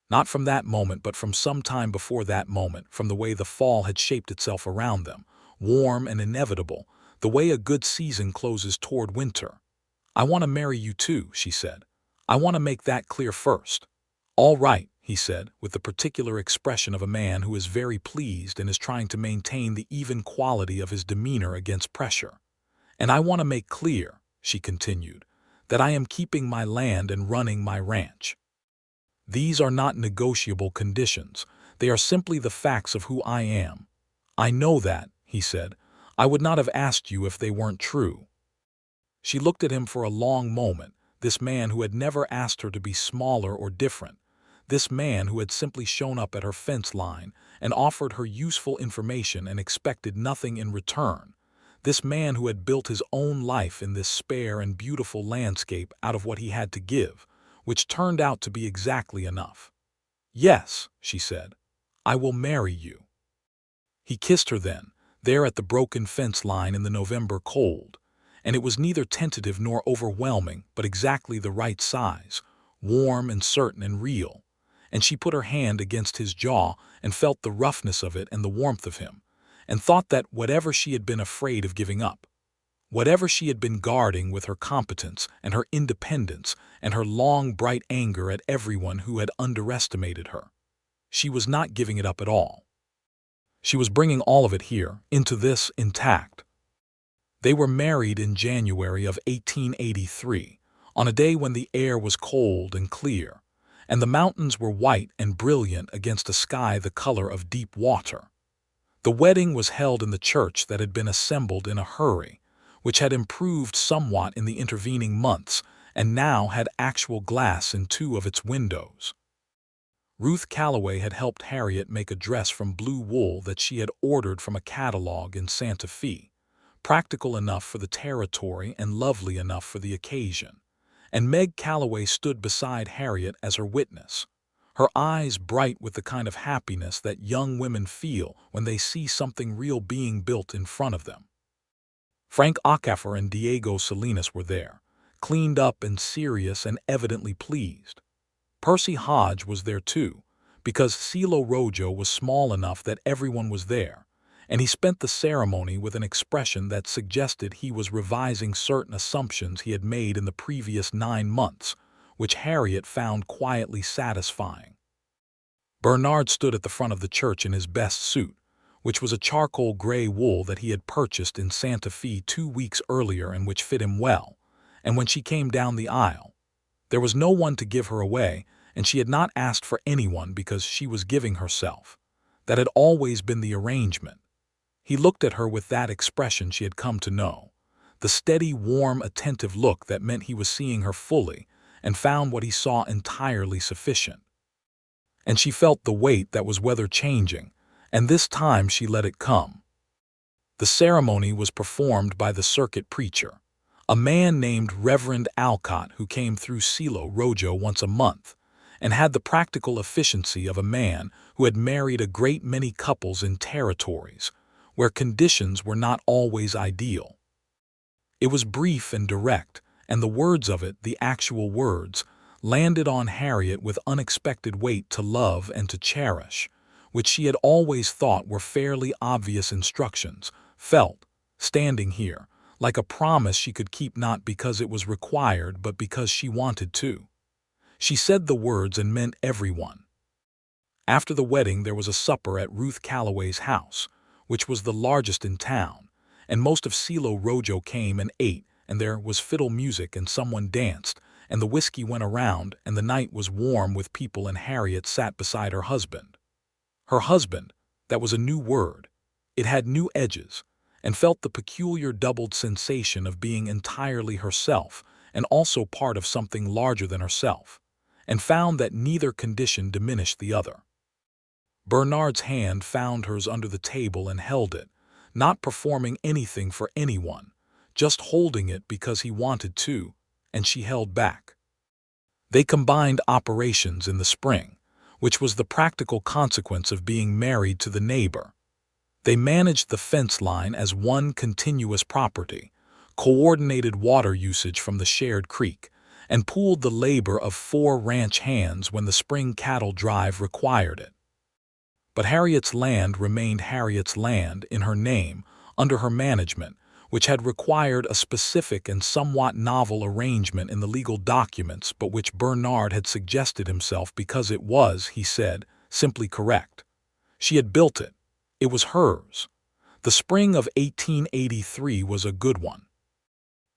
Not from that moment, but from some time before that moment, from the way the fall had shaped itself around them, warm and inevitable, the way a good season closes toward winter. I want to marry you too, she said. I want to make that clear first. All right, he said, with the particular expression of a man who is very pleased and is trying to maintain the even quality of his demeanor against pressure. And I want to make clear, she continued, that I am keeping my land and running my ranch. These are not negotiable conditions. They are simply the facts of who I am. I know that, he said. I would not have asked you if they weren't true. She looked at him for a long moment, this man who had never asked her to be smaller or different, this man who had simply shown up at her fence line and offered her useful information and expected nothing in return, this man who had built his own life in this spare and beautiful landscape out of what he had to give, which turned out to be exactly enough. Yes, she said, I will marry you. He kissed her then, there at the broken fence line in the November cold, and it was neither tentative nor overwhelming, but exactly the right size, warm and certain and real, and she put her hand against his jaw and felt the roughness of it and the warmth of him, and thought that whatever she had been afraid of giving up, whatever she had been guarding with her competence and her independence and her long, bright anger at everyone who had underestimated her, she was not giving it up at all. She was bringing all of it here, into this, intact. They were married in January of 1883, on a day when the air was cold and clear, and the mountains were white and brilliant against a sky the color of deep water. The wedding was held in the church that had been assembled in a hurry, which had improved somewhat in the intervening months, and now had actual glass in 2 of its windows. Ruth Calloway had helped Harriet make a dress from blue wool that she had ordered from a catalog in Santa Fe, practical enough for the territory and lovely enough for the occasion, and Meg Calloway stood beside Harriet as her witness, her eyes bright with the kind of happiness that young women feel when they see something real being built in front of them. Frank Okafor and Diego Salinas were there, cleaned up and serious and evidently pleased. Percy Hodge was there too, because Silo Rojo was small enough that everyone was there, and he spent the ceremony with an expression that suggested he was revising certain assumptions he had made in the previous 9 months, which Harriet found quietly satisfying. Bernard stood at the front of the church in his best suit, which was a charcoal gray wool that he had purchased in Santa Fe 2 weeks earlier and which fit him well, and when she came down the aisle, there was no one to give her away, and she had not asked for anyone because she was giving herself. That had always been the arrangement. He looked at her with that expression she had come to know, the steady, warm, attentive look that meant he was seeing her fully, and found what he saw entirely sufficient. And she felt the weight that was weather-changing, and this time she let it come. The ceremony was performed by the circuit preacher, a man named Reverend Alcott who came through Silo Rojo once a month, and had the practical efficiency of a man who had married a great many couples in territories where conditions were not always ideal. It was brief and direct, and the words of it, the actual words, landed on Harriet with unexpected weight to love and to cherish, which she had always thought were fairly obvious instructions, felt, standing here, like a promise she could keep not because it was required but because she wanted to. She said the words and meant everyone. After the wedding there was a supper at Ruth Calloway's house, which was the largest in town, and most of Silo Rojo came and ate, and there was fiddle music and someone danced, and the whiskey went around, and the night was warm with people, and Harriet sat beside her husband. Her husband, that was a new word. It had new edges, and felt the peculiar doubled sensation of being entirely herself and also part of something larger than herself, and found that neither condition diminished the other. Bernard's hand found hers under the table and held it, not performing anything for anyone, just holding it because he wanted to, and she held back. They combined operations in the spring, which was the practical consequence of being married to the neighbor. They managed the fence line as one continuous property, coordinated water usage from the shared creek, and pooled the labor of 4 ranch hands when the spring cattle drive required it. But Harriet's land remained Harriet's land in her name, under her management, which had required a specific and somewhat novel arrangement in the legal documents, but which Bernard had suggested himself because it was, he said, simply correct. She had built it. It was hers. The spring of 1883 was a good one.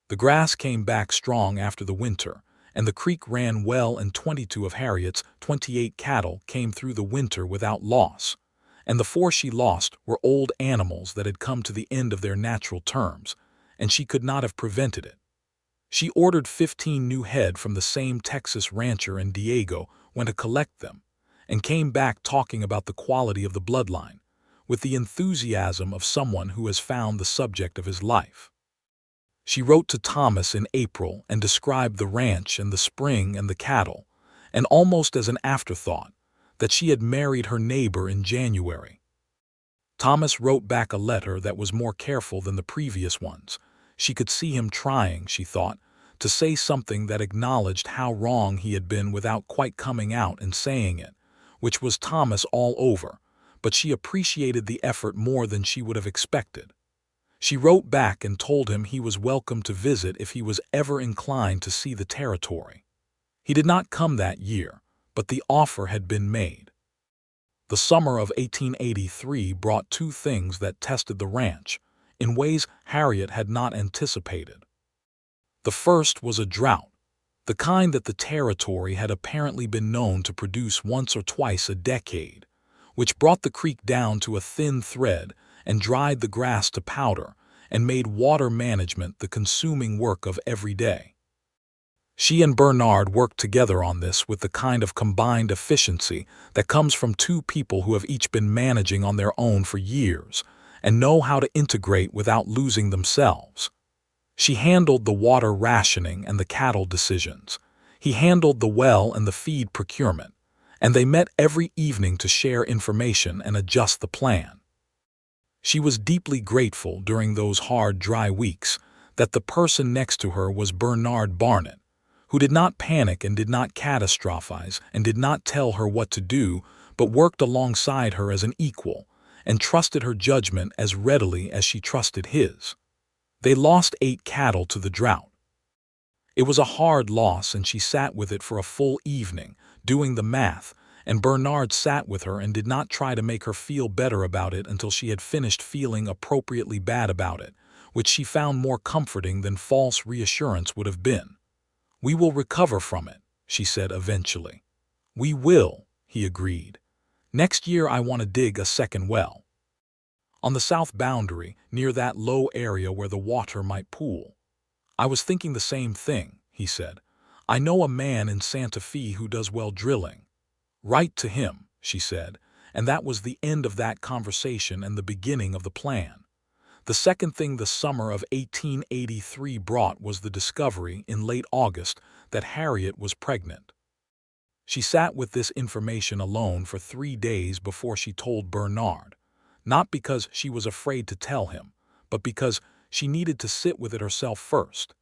The grass came back strong after the winter, and the creek ran well, and 22 of Harriet's 28 cattle came through the winter without loss, and the 4 she lost were old animals that had come to the end of their natural terms, and she could not have prevented it. She ordered 15 new head from the same Texas rancher, and Diego went to collect them, and came back talking about the quality of the bloodline, with the enthusiasm of someone who has found the subject of his life. She wrote to Thomas in April and described the ranch and the spring and the cattle, and almost as an afterthought, that she had married her neighbor in January. Thomas wrote back a letter that was more careful than the previous ones. She could see him trying, she thought, to say something that acknowledged how wrong he had been without quite coming out and saying it, which was Thomas all over, but she appreciated the effort more than she would have expected. She wrote back and told him he was welcome to visit if he was ever inclined to see the territory. He did not come that year, but the offer had been made. The summer of 1883 brought 2 things that tested the ranch, in ways Harriet had not anticipated. The first was a drought, the kind that the territory had apparently been known to produce once or twice a decade, which brought the creek down to a thin thread and dried the grass to powder, and made water management the consuming work of every day. She and Bernard worked together on this with the kind of combined efficiency that comes from 2 people who have each been managing on their own for years and know how to integrate without losing themselves. She handled the water rationing and the cattle decisions. He handled the well and the feed procurement, and they met every evening to share information and adjust the plan. She was deeply grateful during those hard, dry weeks that the person next to her was Bernard Barnett, who did not panic and did not catastrophize and did not tell her what to do, but worked alongside her as an equal and trusted her judgment as readily as she trusted his. They lost 8 cattle to the drought. It was a hard loss, and she sat with it for a full evening, doing the math, and Bernard sat with her and did not try to make her feel better about it until she had finished feeling appropriately bad about it, which she found more comforting than false reassurance would have been. "We will recover from it," she said eventually. "We will," he agreed. "Next year I want to dig a second well on the south boundary, near that low area where the water might pool." "I was thinking the same thing," he said. "I know a man in Santa Fe who does well drilling." "Write to him," she said, and that was the end of that conversation and the beginning of the plan. The second thing the summer of 1883 brought was the discovery, in late August, that Harriet was pregnant. She sat with this information alone for 3 days before she told Bernard, not because she was afraid to tell him, but because she needed to sit with it herself first,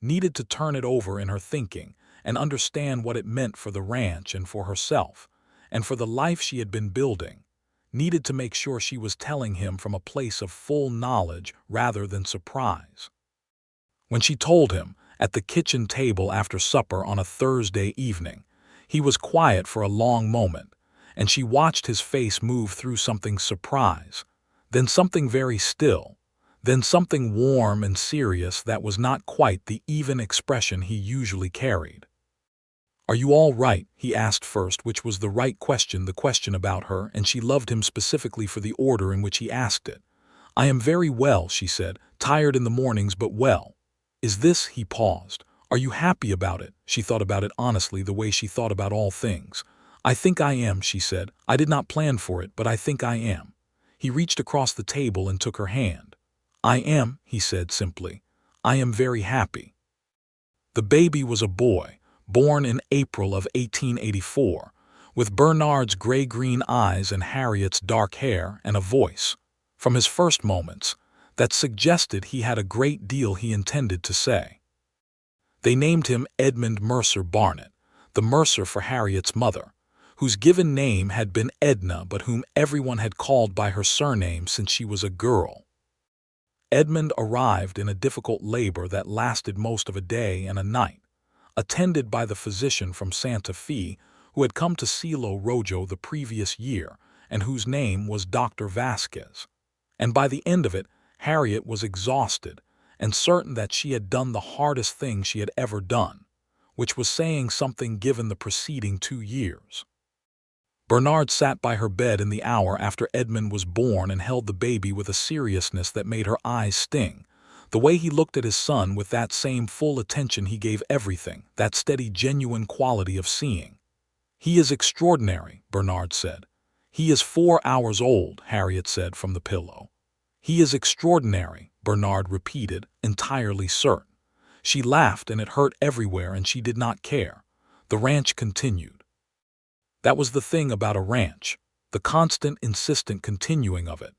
needed to turn it over in her thinking and understand what it meant for the ranch and for herself, and for the life she had been building, needed to make sure she was telling him from a place of full knowledge rather than surprise. When she told him, at the kitchen table after supper on a Thursday evening, he was quiet for a long moment, and she watched his face move through something surprise, then something very still, then something warm and serious that was not quite the even expression he usually carried. "Are you all right?" he asked first, which was the right question, the question about her, and she loved him specifically for the order in which he asked it. "I am very well," she said, "tired in the mornings, but well." "Is this—" he paused. "Are you happy about it?" She thought about it honestly, the way she thought about all things. "I think I am," she said. "I did not plan for it, but I think I am." He reached across the table and took her hand. "I am," he said simply. "I am very happy." The baby was a boy, born in April of 1884, with Bernard's gray-green eyes and Harriet's dark hair and a voice, from his first moments, that suggested he had a great deal he intended to say. They named him Edmund Mercer Barnett, the Mercer for Harriet's mother, whose given name had been Edna but whom everyone had called by her surname since she was a girl. Edmund arrived in a difficult labor that lasted most of a day and a night, attended by the physician from Santa Fe who had come to Silo Rojo the previous year and whose name was Dr. Vasquez. And by the end of it, Harriet was exhausted and certain that she had done the hardest thing she had ever done, which was saying something given the preceding 2 years. Bernard sat by her bed in the hour after Edmund was born and held the baby with a seriousness that made her eyes sting, the way he looked at his son with that same full attention he gave everything, that steady, genuine quality of seeing. "He is extraordinary," Bernard said. "He is 4 hours old," Harriet said from the pillow. "He is extraordinary," Bernard repeated, entirely certain. She laughed and it hurt everywhere and she did not care. The ranch continued. That was the thing about a ranch, the constant, insistent continuing of it.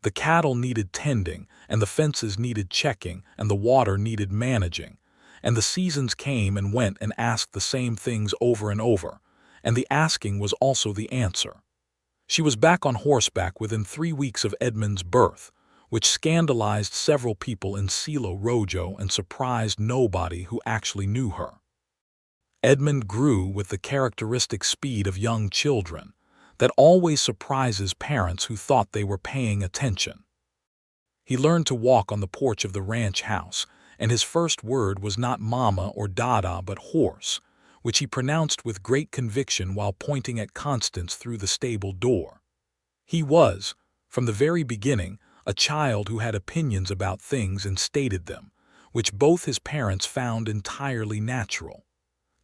The cattle needed tending, and the fences needed checking, and the water needed managing, and the seasons came and went and asked the same things over and over, and the asking was also the answer. She was back on horseback within 3 weeks of Edmund's birth, which scandalized several people in Silo Rojo and surprised nobody who actually knew her. Edmund grew with the characteristic speed of young children that always surprises parents who thought they were paying attention. He learned to walk on the porch of the ranch house, and his first word was not mama or dada but horse, which he pronounced with great conviction while pointing at Constance through the stable door. He was, from the very beginning, a child who had opinions about things and stated them, which both his parents found entirely natural.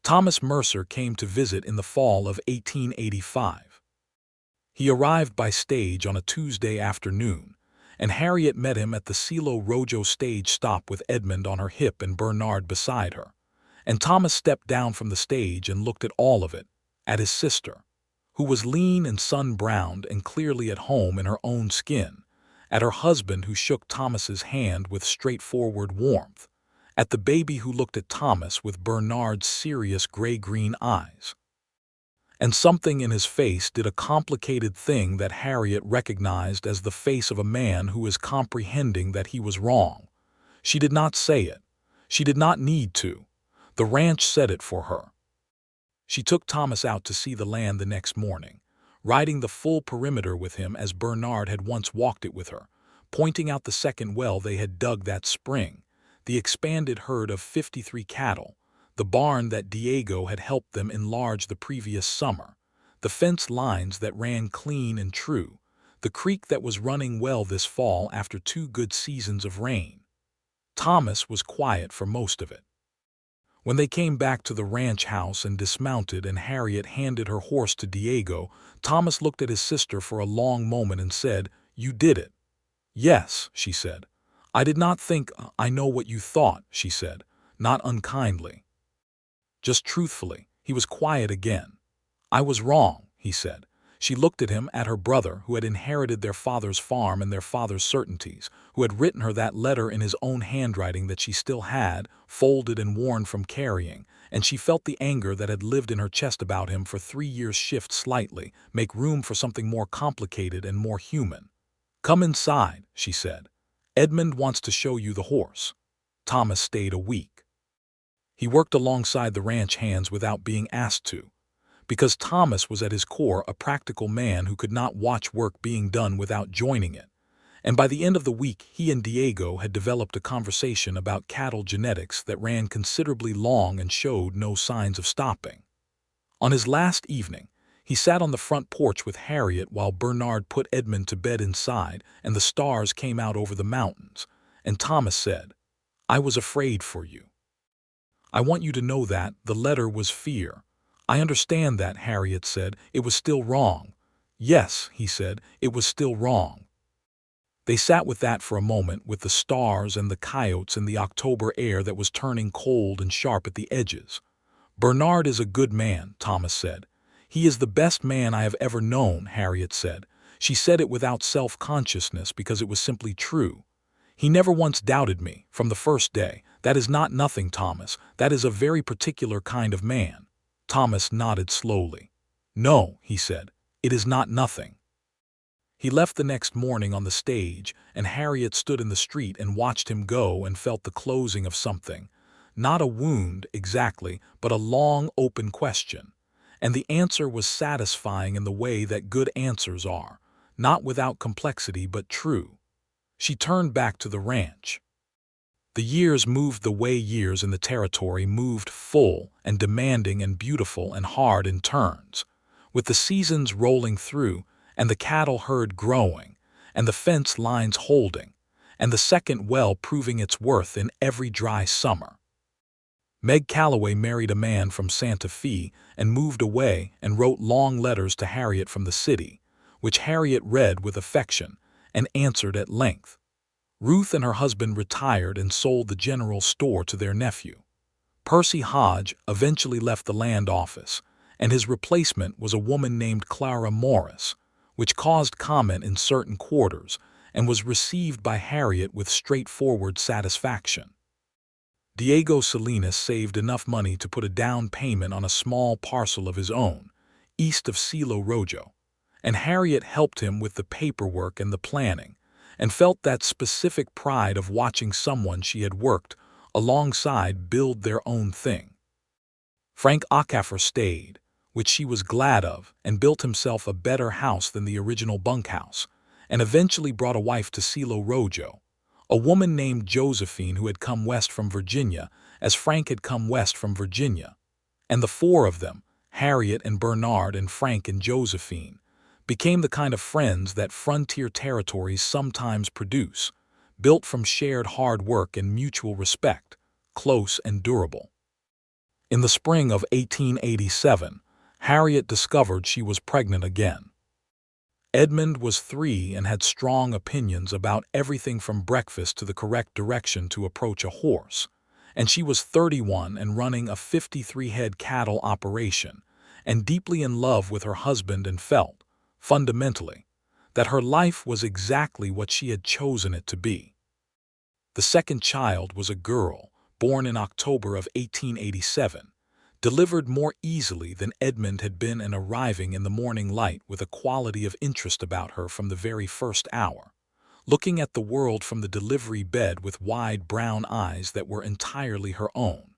Thomas Mercer came to visit in the fall of 1885. He arrived by stage on a Tuesday afternoon, and Harriet met him at the Silo Rojo stage stop with Edmund on her hip and Bernard beside her. And Thomas stepped down from the stage and looked at all of it, at his sister, who was lean and sun-browned and clearly at home in her own skin, at her husband who shook Thomas's hand with straightforward warmth, at the baby who looked at Thomas with Bernard's serious gray-green eyes. And something in his face did a complicated thing that Harriet recognized as the face of a man who is comprehending that he was wrong. She did not say it. She did not need to. The ranch said it for her. She took Thomas out to see the land the next morning, riding the full perimeter with him as Bernard had once walked it with her, pointing out the second well they had dug that spring, the expanded herd of 53 cattle, the barn that Diego had helped them enlarge the previous summer, the fence lines that ran clean and true, the creek that was running well this fall after 2 good seasons of rain. Thomas was quiet for most of it. When they came back to the ranch house and dismounted and Harriet handed her horse to Diego, Thomas looked at his sister for a long moment and said, "You did it." "Yes," she said. "I did not think I know what you thought," she said, not unkindly. Just truthfully. He was quiet again. "I was wrong," he said. She looked at him, at her brother, who had inherited their father's farm and their father's certainties, who had written her that letter in his own handwriting that she still had, folded and worn from carrying, and she felt the anger that had lived in her chest about him for 3 years shift slightly, make room for something more complicated and more human. "Come inside," she said. "Edmund wants to show you the horse." Thomas stayed a week. He worked alongside the ranch hands without being asked to, because Thomas was at his core a practical man who could not watch work being done without joining it. And by the end of the week, he and Diego had developed a conversation about cattle genetics that ran considerably long and showed no signs of stopping. On his last evening, he sat on the front porch with Harriet while Bernard put Edmund to bed inside and the stars came out over the mountains, and Thomas said, "I was afraid for you. I want you to know that the letter was fear." "I understand that," Harriet said. "It was still wrong." "Yes," he said, "it was still wrong." They sat with that for a moment, with the stars and the coyotes in the October air that was turning cold and sharp at the edges. "Bernard is a good man," Thomas said. "He is the best man I have ever known," Harriet said. She said it without self-consciousness because it was simply true. "He never once doubted me, from the first day. That is not nothing, Thomas. That is a very particular kind of man." Thomas nodded slowly. "No," he said, "it is not nothing." He left the next morning on the stage, and Harriet stood in the street and watched him go and felt the closing of something. Not a wound, exactly, but a long, open question. And the answer was satisfying in the way that good answers are, not without complexity but true. She turned back to the ranch. The years moved the way years in the territory moved, full and demanding and beautiful and hard in turns, with the seasons rolling through and the cattle herd growing and the fence lines holding and the second well proving its worth in every dry summer. Meg Calloway married a man from Santa Fe and moved away and wrote long letters to Harriet from the city, which Harriet read with affection and answered at length. Ruth and her husband retired and sold the general store to their nephew. Percy Hodge eventually left the land office, and his replacement was a woman named Clara Morris, which caused comment in certain quarters and was received by Harriet with straightforward satisfaction. Diego Salinas saved enough money to put a down payment on a small parcel of his own, east of Silo Rojo, and Harriet helped him with the paperwork and the planning, and felt that specific pride of watching someone she had worked alongside build their own thing. Frank Okafor stayed, which she was glad of, and built himself a better house than the original bunkhouse, and eventually brought a wife to Silo Rojo, a woman named Josephine who had come west from Virginia, as Frank had come west from Virginia. And the 4 of them, Harriet and Bernard and Frank and Josephine, became the kind of friends that frontier territories sometimes produce, built from shared hard work and mutual respect, close and durable. In the spring of 1887, Harriet discovered she was pregnant again. Edmund was 3 and had strong opinions about everything from breakfast to the correct direction to approach a horse, and she was 31 and running a 53-head cattle operation, and deeply in love with her husband and felt, fundamentally, that her life was exactly what she had chosen it to be. The second child was a girl, born in October of 1887, delivered more easily than Edmund had been and arriving in the morning light with a quality of interest about her from the very first hour, looking at the world from the delivery bed with wide brown eyes that were entirely her own,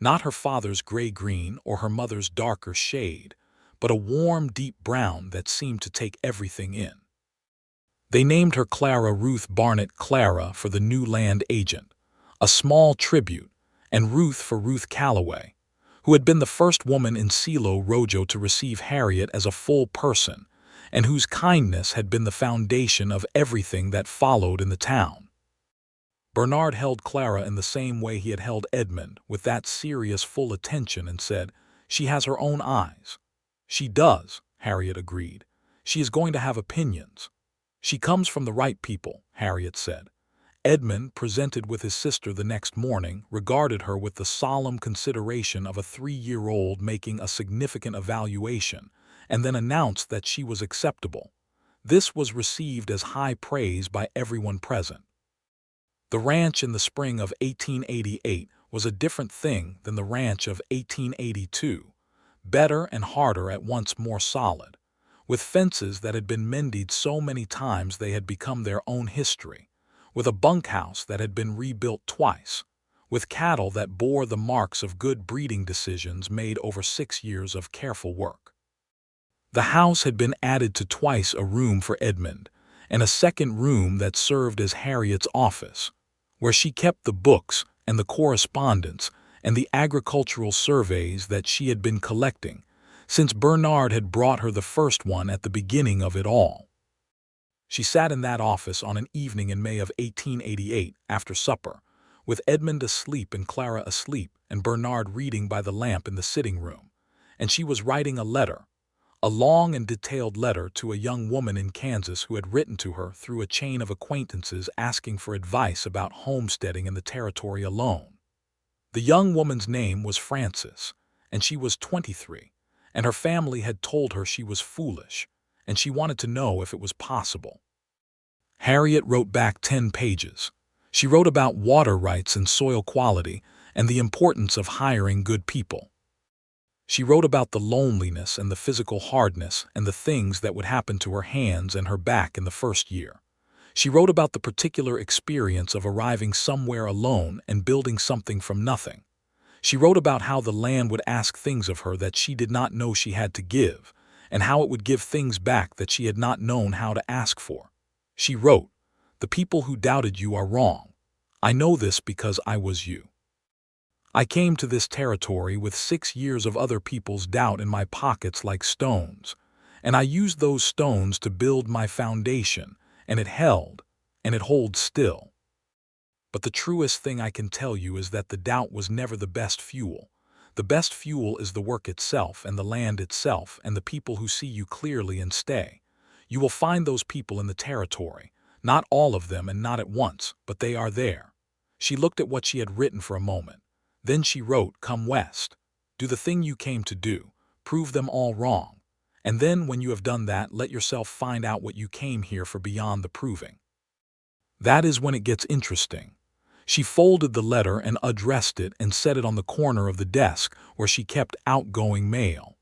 Not her father's gray-green or her mother's darker shade, but a warm, deep brown that seemed to take everything in. They named her Clara Ruth Barnett Clara for the new land agent, a small tribute, and Ruth for Ruth Calloway, who had been the first woman in Silo Rojo to receive Harriet as a full person, and whose kindness had been the foundation of everything that followed in the town. Bernard held Clara in the same way he had held Edmund, with that serious full attention, and said, "She has her own eyes." "She does," Harriet agreed. "She is going to have opinions." "She comes from the right people," Harriet said. Edmund, presented with his sister the next morning, regarded her with the solemn consideration of a 3-year-old making a significant evaluation, and then announced that she was acceptable. This was received as high praise by everyone present. The ranch in the spring of 1888 was a different thing than the ranch of 1882, better and harder at once, more solid, with fences that had been mended so many times they had become their own history, with a bunkhouse that had been rebuilt twice, with cattle that bore the marks of good breeding decisions made over 6 years of careful work. The house had been added to twice a room for Edmund, and a second room that served as Harriet's office, where she kept the books and the correspondence and the agricultural surveys that she had been collecting, since Bernard had brought her the first one at the beginning of it all. She sat in that office on an evening in May of 1888, after supper, with Edmund asleep and Clara asleep and Bernard reading by the lamp in the sitting room, and she was writing a letter, a long and detailed letter to a young woman in Kansas who had written to her through a chain of acquaintances asking for advice about homesteading in the territory alone. The young woman's name was Frances, and she was 23, and her family had told her she was foolish, and she wanted to know if it was possible. Harriet wrote back 10 pages. She wrote about water rights and soil quality and the importance of hiring good people. She wrote about the loneliness and the physical hardness and the things that would happen to her hands and her back in the first year. She wrote about the particular experience of arriving somewhere alone and building something from nothing. She wrote about how the land would ask things of her that she did not know she had to give, and how it would give things back that she had not known how to ask for. She wrote, "The people who doubted you are wrong. I know this because I was you. I came to this territory with 6 years of other people's doubt in my pockets like stones, and I used those stones to build my foundation, and it held, and it holds still. But the truest thing I can tell you is that the doubt was never the best fuel. The best fuel is the work itself and the land itself and the people who see you clearly and stay. You will find those people in the territory, not all of them and not at once, but they are there." She looked at what she had written for a moment. Then she wrote, "Come west. Do the thing you came to do. Prove them all wrong. And then when you have done that, let yourself find out what you came here for beyond the proving. That is when it gets interesting." She folded the letter and addressed it and set it on the corner of the desk where she kept outgoing mail.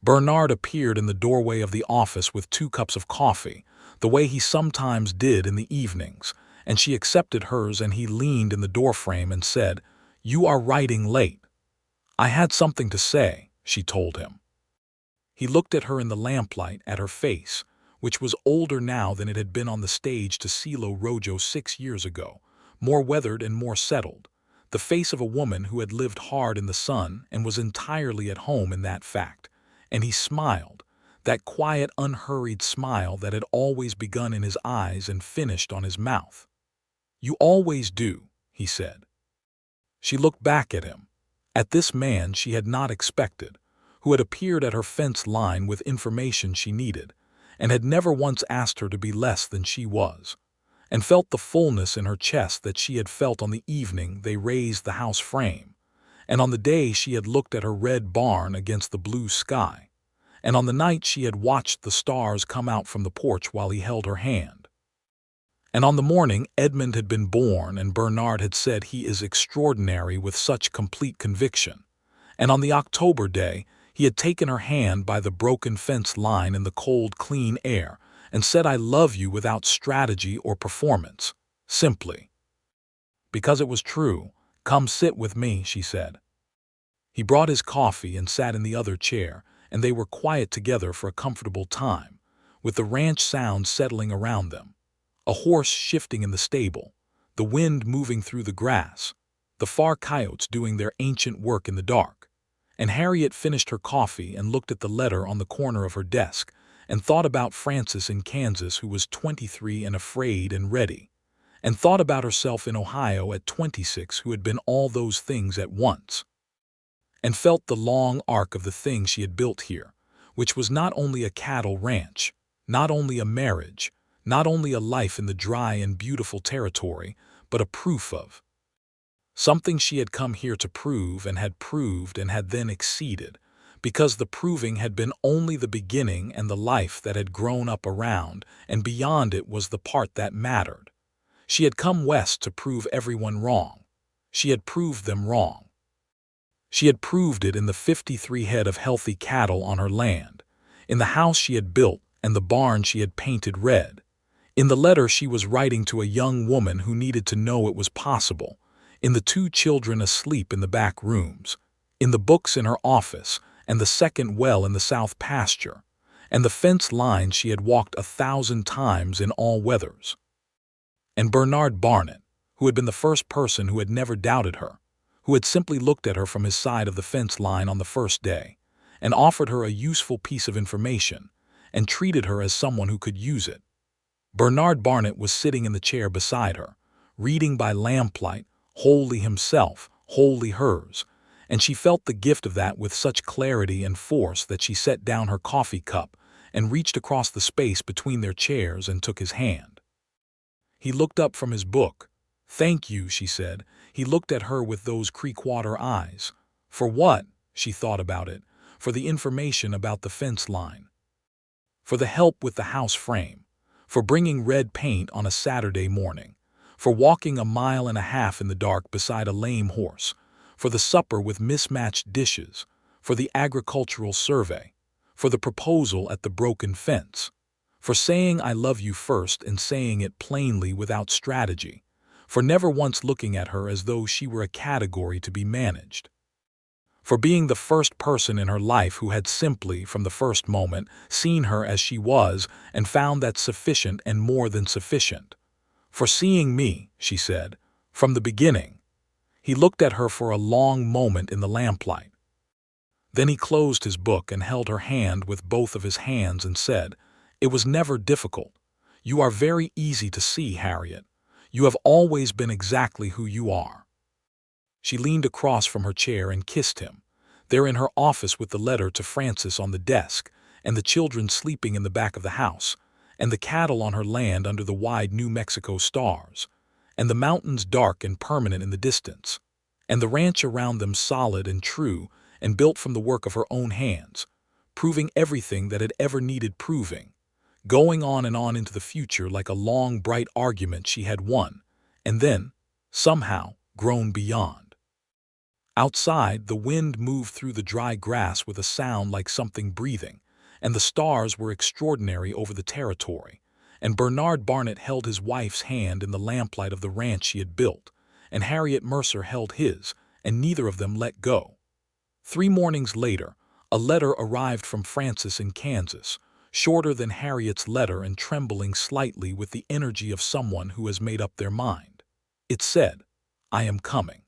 Bernard appeared in the doorway of the office with 2 cups of coffee, the way he sometimes did in the evenings, and she accepted hers, and he leaned in the doorframe and said, "You are writing late." "I had something to say," she told him. He looked at her in the lamplight, at her face, which was older now than it had been on the stage to Silo Rojo 6 years ago, more weathered and more settled, the face of a woman who had lived hard in the sun and was entirely at home in that fact, and he smiled, that quiet, unhurried smile that had always begun in his eyes and finished on his mouth. "You always do," he said. She looked back at him, at this man she had not expected, who had appeared at her fence line with information she needed, and had never once asked her to be less than she was, and felt the fullness in her chest that she had felt on the evening they raised the house frame, and on the day she had looked at her red barn against the blue sky, and on the night she had watched the stars come out from the porch while he held her hand. And on the morning Edmund had been born and Bernard had said he is extraordinary with such complete conviction, and on the October day he had taken her hand by the broken fence line in the cold, clean air and said, "I love you," without strategy or performance, simply. Because it was true. "Come sit with me," she said. He brought his coffee and sat in the other chair, and they were quiet together for a comfortable time, with the ranch sounds settling around them. A horse shifting in the stable, the wind moving through the grass, the far coyotes doing their ancient work in the dark. And Harriet finished her coffee and looked at the letter on the corner of her desk and thought about Frances in Kansas, who was 23 and afraid and ready, and thought about herself in Ohio at 26, who had been all those things at once, and felt the long arc of the thing she had built here, which was not only a cattle ranch, not only a marriage, not only a life in the dry and beautiful territory, but a proof of something she had come here to prove and had proved and had then exceeded, because the proving had been only the beginning, and the life that had grown up around and beyond it was the part that mattered. She had come west to prove everyone wrong. She had proved them wrong. She had proved it in the 53 head of healthy cattle on her land, in the house she had built and the barn she had painted red, in the letter she was writing to a young woman who needed to know it was possible, in the 2 children asleep in the back rooms, in the books in her office and the second well in the south pasture, and the fence lines she had walked 1,000 times in all weathers. And Bernard Barnett, who had been the first person who had never doubted her, who had simply looked at her from his side of the fence line on the first day, and offered her a useful piece of information, and treated her as someone who could use it. Bernard Barnett was sitting in the chair beside her, reading by lamplight, wholly himself, wholly hers, and she felt the gift of that with such clarity and force that she set down her coffee cup and reached across the space between their chairs and took his hand. He looked up from his book. "Thank you," she said. He looked at her with those Creekwater eyes. For what? She thought about it. For the information about the fence line. For the help with the house frame. For bringing red paint on a Saturday morning. For walking 1.5 miles in the dark beside a lame horse. For the supper with mismatched dishes. For the agricultural survey. For the proposal at the broken fence. For saying "I love you" first and saying it plainly without strategy. For never once looking at her as though she were a category to be managed. For being the first person in her life who had simply, from the first moment, seen her as she was and found that sufficient and more than sufficient. For seeing me, she said, from the beginning. He looked at her for a long moment in the lamplight. Then he closed his book and held her hand with both of his hands and said, "It was never difficult. You are very easy to see, Harriet. You have always been exactly who you are." She leaned across from her chair and kissed him, there in her office with the letter to Frances on the desk, and the children sleeping in the back of the house, and the cattle on her land under the wide New Mexico stars, and the mountains dark and permanent in the distance, and the ranch around them solid and true and built from the work of her own hands, proving everything that had ever needed proving, going on and on into the future like a long, bright argument she had won, and then, somehow, grown beyond. Outside, the wind moved through the dry grass with a sound like something breathing, and the stars were extraordinary over the territory, and Bernard Barnett held his wife's hand in the lamplight of the ranch she had built, and Harriet Mercer held his, and neither of them let go. 3 mornings later, a letter arrived from Frances in Kansas, shorter than Harriet's letter and trembling slightly with the energy of someone who has made up their mind. It said, "I am coming.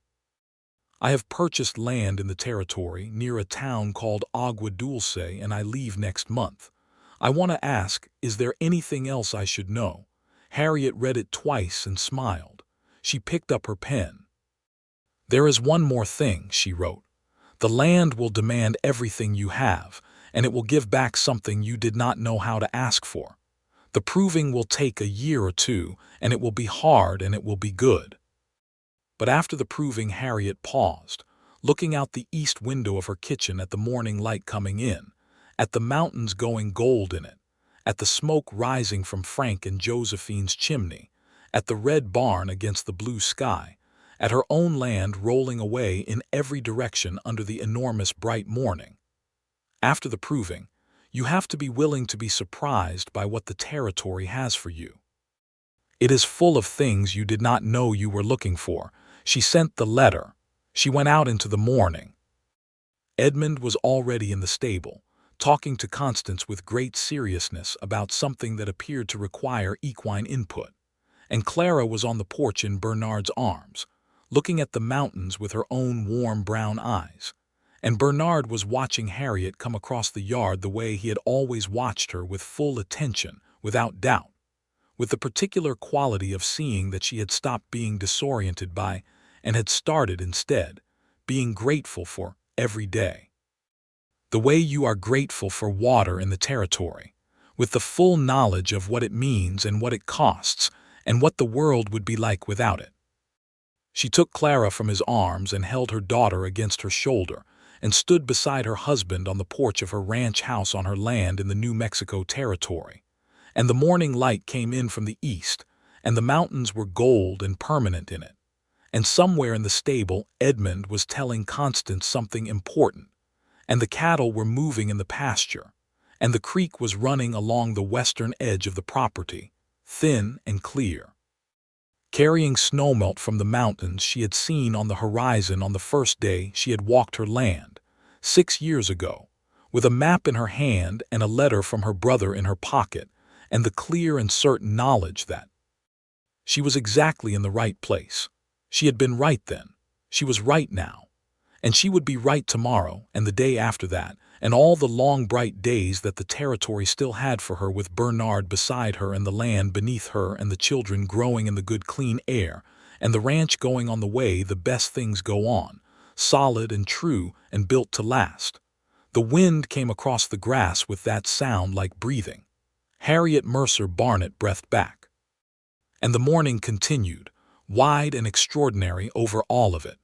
I have purchased land in the territory near a town called Agua Dulce, and I leave next month. I want to ask, is there anything else I should know?" Harriet read it twice and smiled. She picked up her pen. "There is one more thing," she wrote. "The land will demand everything you have, and it will give back something you did not know how to ask for. The proving will take a year or 2, and it will be hard and it will be good." But after the proving, Harriet paused, looking out the east window of her kitchen at the morning light coming in, at the mountains going gold in it, at the smoke rising from Frank and Josephine's chimney, at the red barn against the blue sky, at her own land rolling away in every direction under the enormous bright morning. After the proving, you have to be willing to be surprised by what the territory has for you. It is full of things you did not know you were looking for. She sent the letter. She went out into the morning. Edmund was already in the stable, talking to Constance with great seriousness about something that appeared to require equine input, and Clara was on the porch in Bernard's arms, looking at the mountains with her own warm brown eyes, and Bernard was watching Harriet come across the yard the way he had always watched her, with full attention, without doubt, with the particular quality of seeing that she had stopped being disoriented by, and had started instead, being grateful for, every day. The way you are grateful for water in the territory, with the full knowledge of what it means and what it costs, and what the world would be like without it. She took Clara from his arms and held her daughter against her shoulder, and stood beside her husband on the porch of her ranch house on her land in the New Mexico territory. And the morning light came in from the east, and the mountains were gold and permanent in it. And somewhere in the stable Edmund was telling Constance something important, and the cattle were moving in the pasture, and the creek was running along the western edge of the property, thin and clear, carrying snowmelt from the mountains she had seen on the horizon on the first day she had walked her land, 6 years ago, with a map in her hand and a letter from her brother in her pocket, and the clear and certain knowledge that she was exactly in the right place. She had been right then, she was right now, and she would be right tomorrow and the day after that, and all the long bright days that the territory still had for her, with Bernard beside her and the land beneath her and the children growing in the good clean air, and the ranch going on the way the best things go on, solid and true and built to last. The wind came across the grass with that sound like breathing. Harriet Mercer Barnett breathed back. And the morning continued, wide and extraordinary over all of it.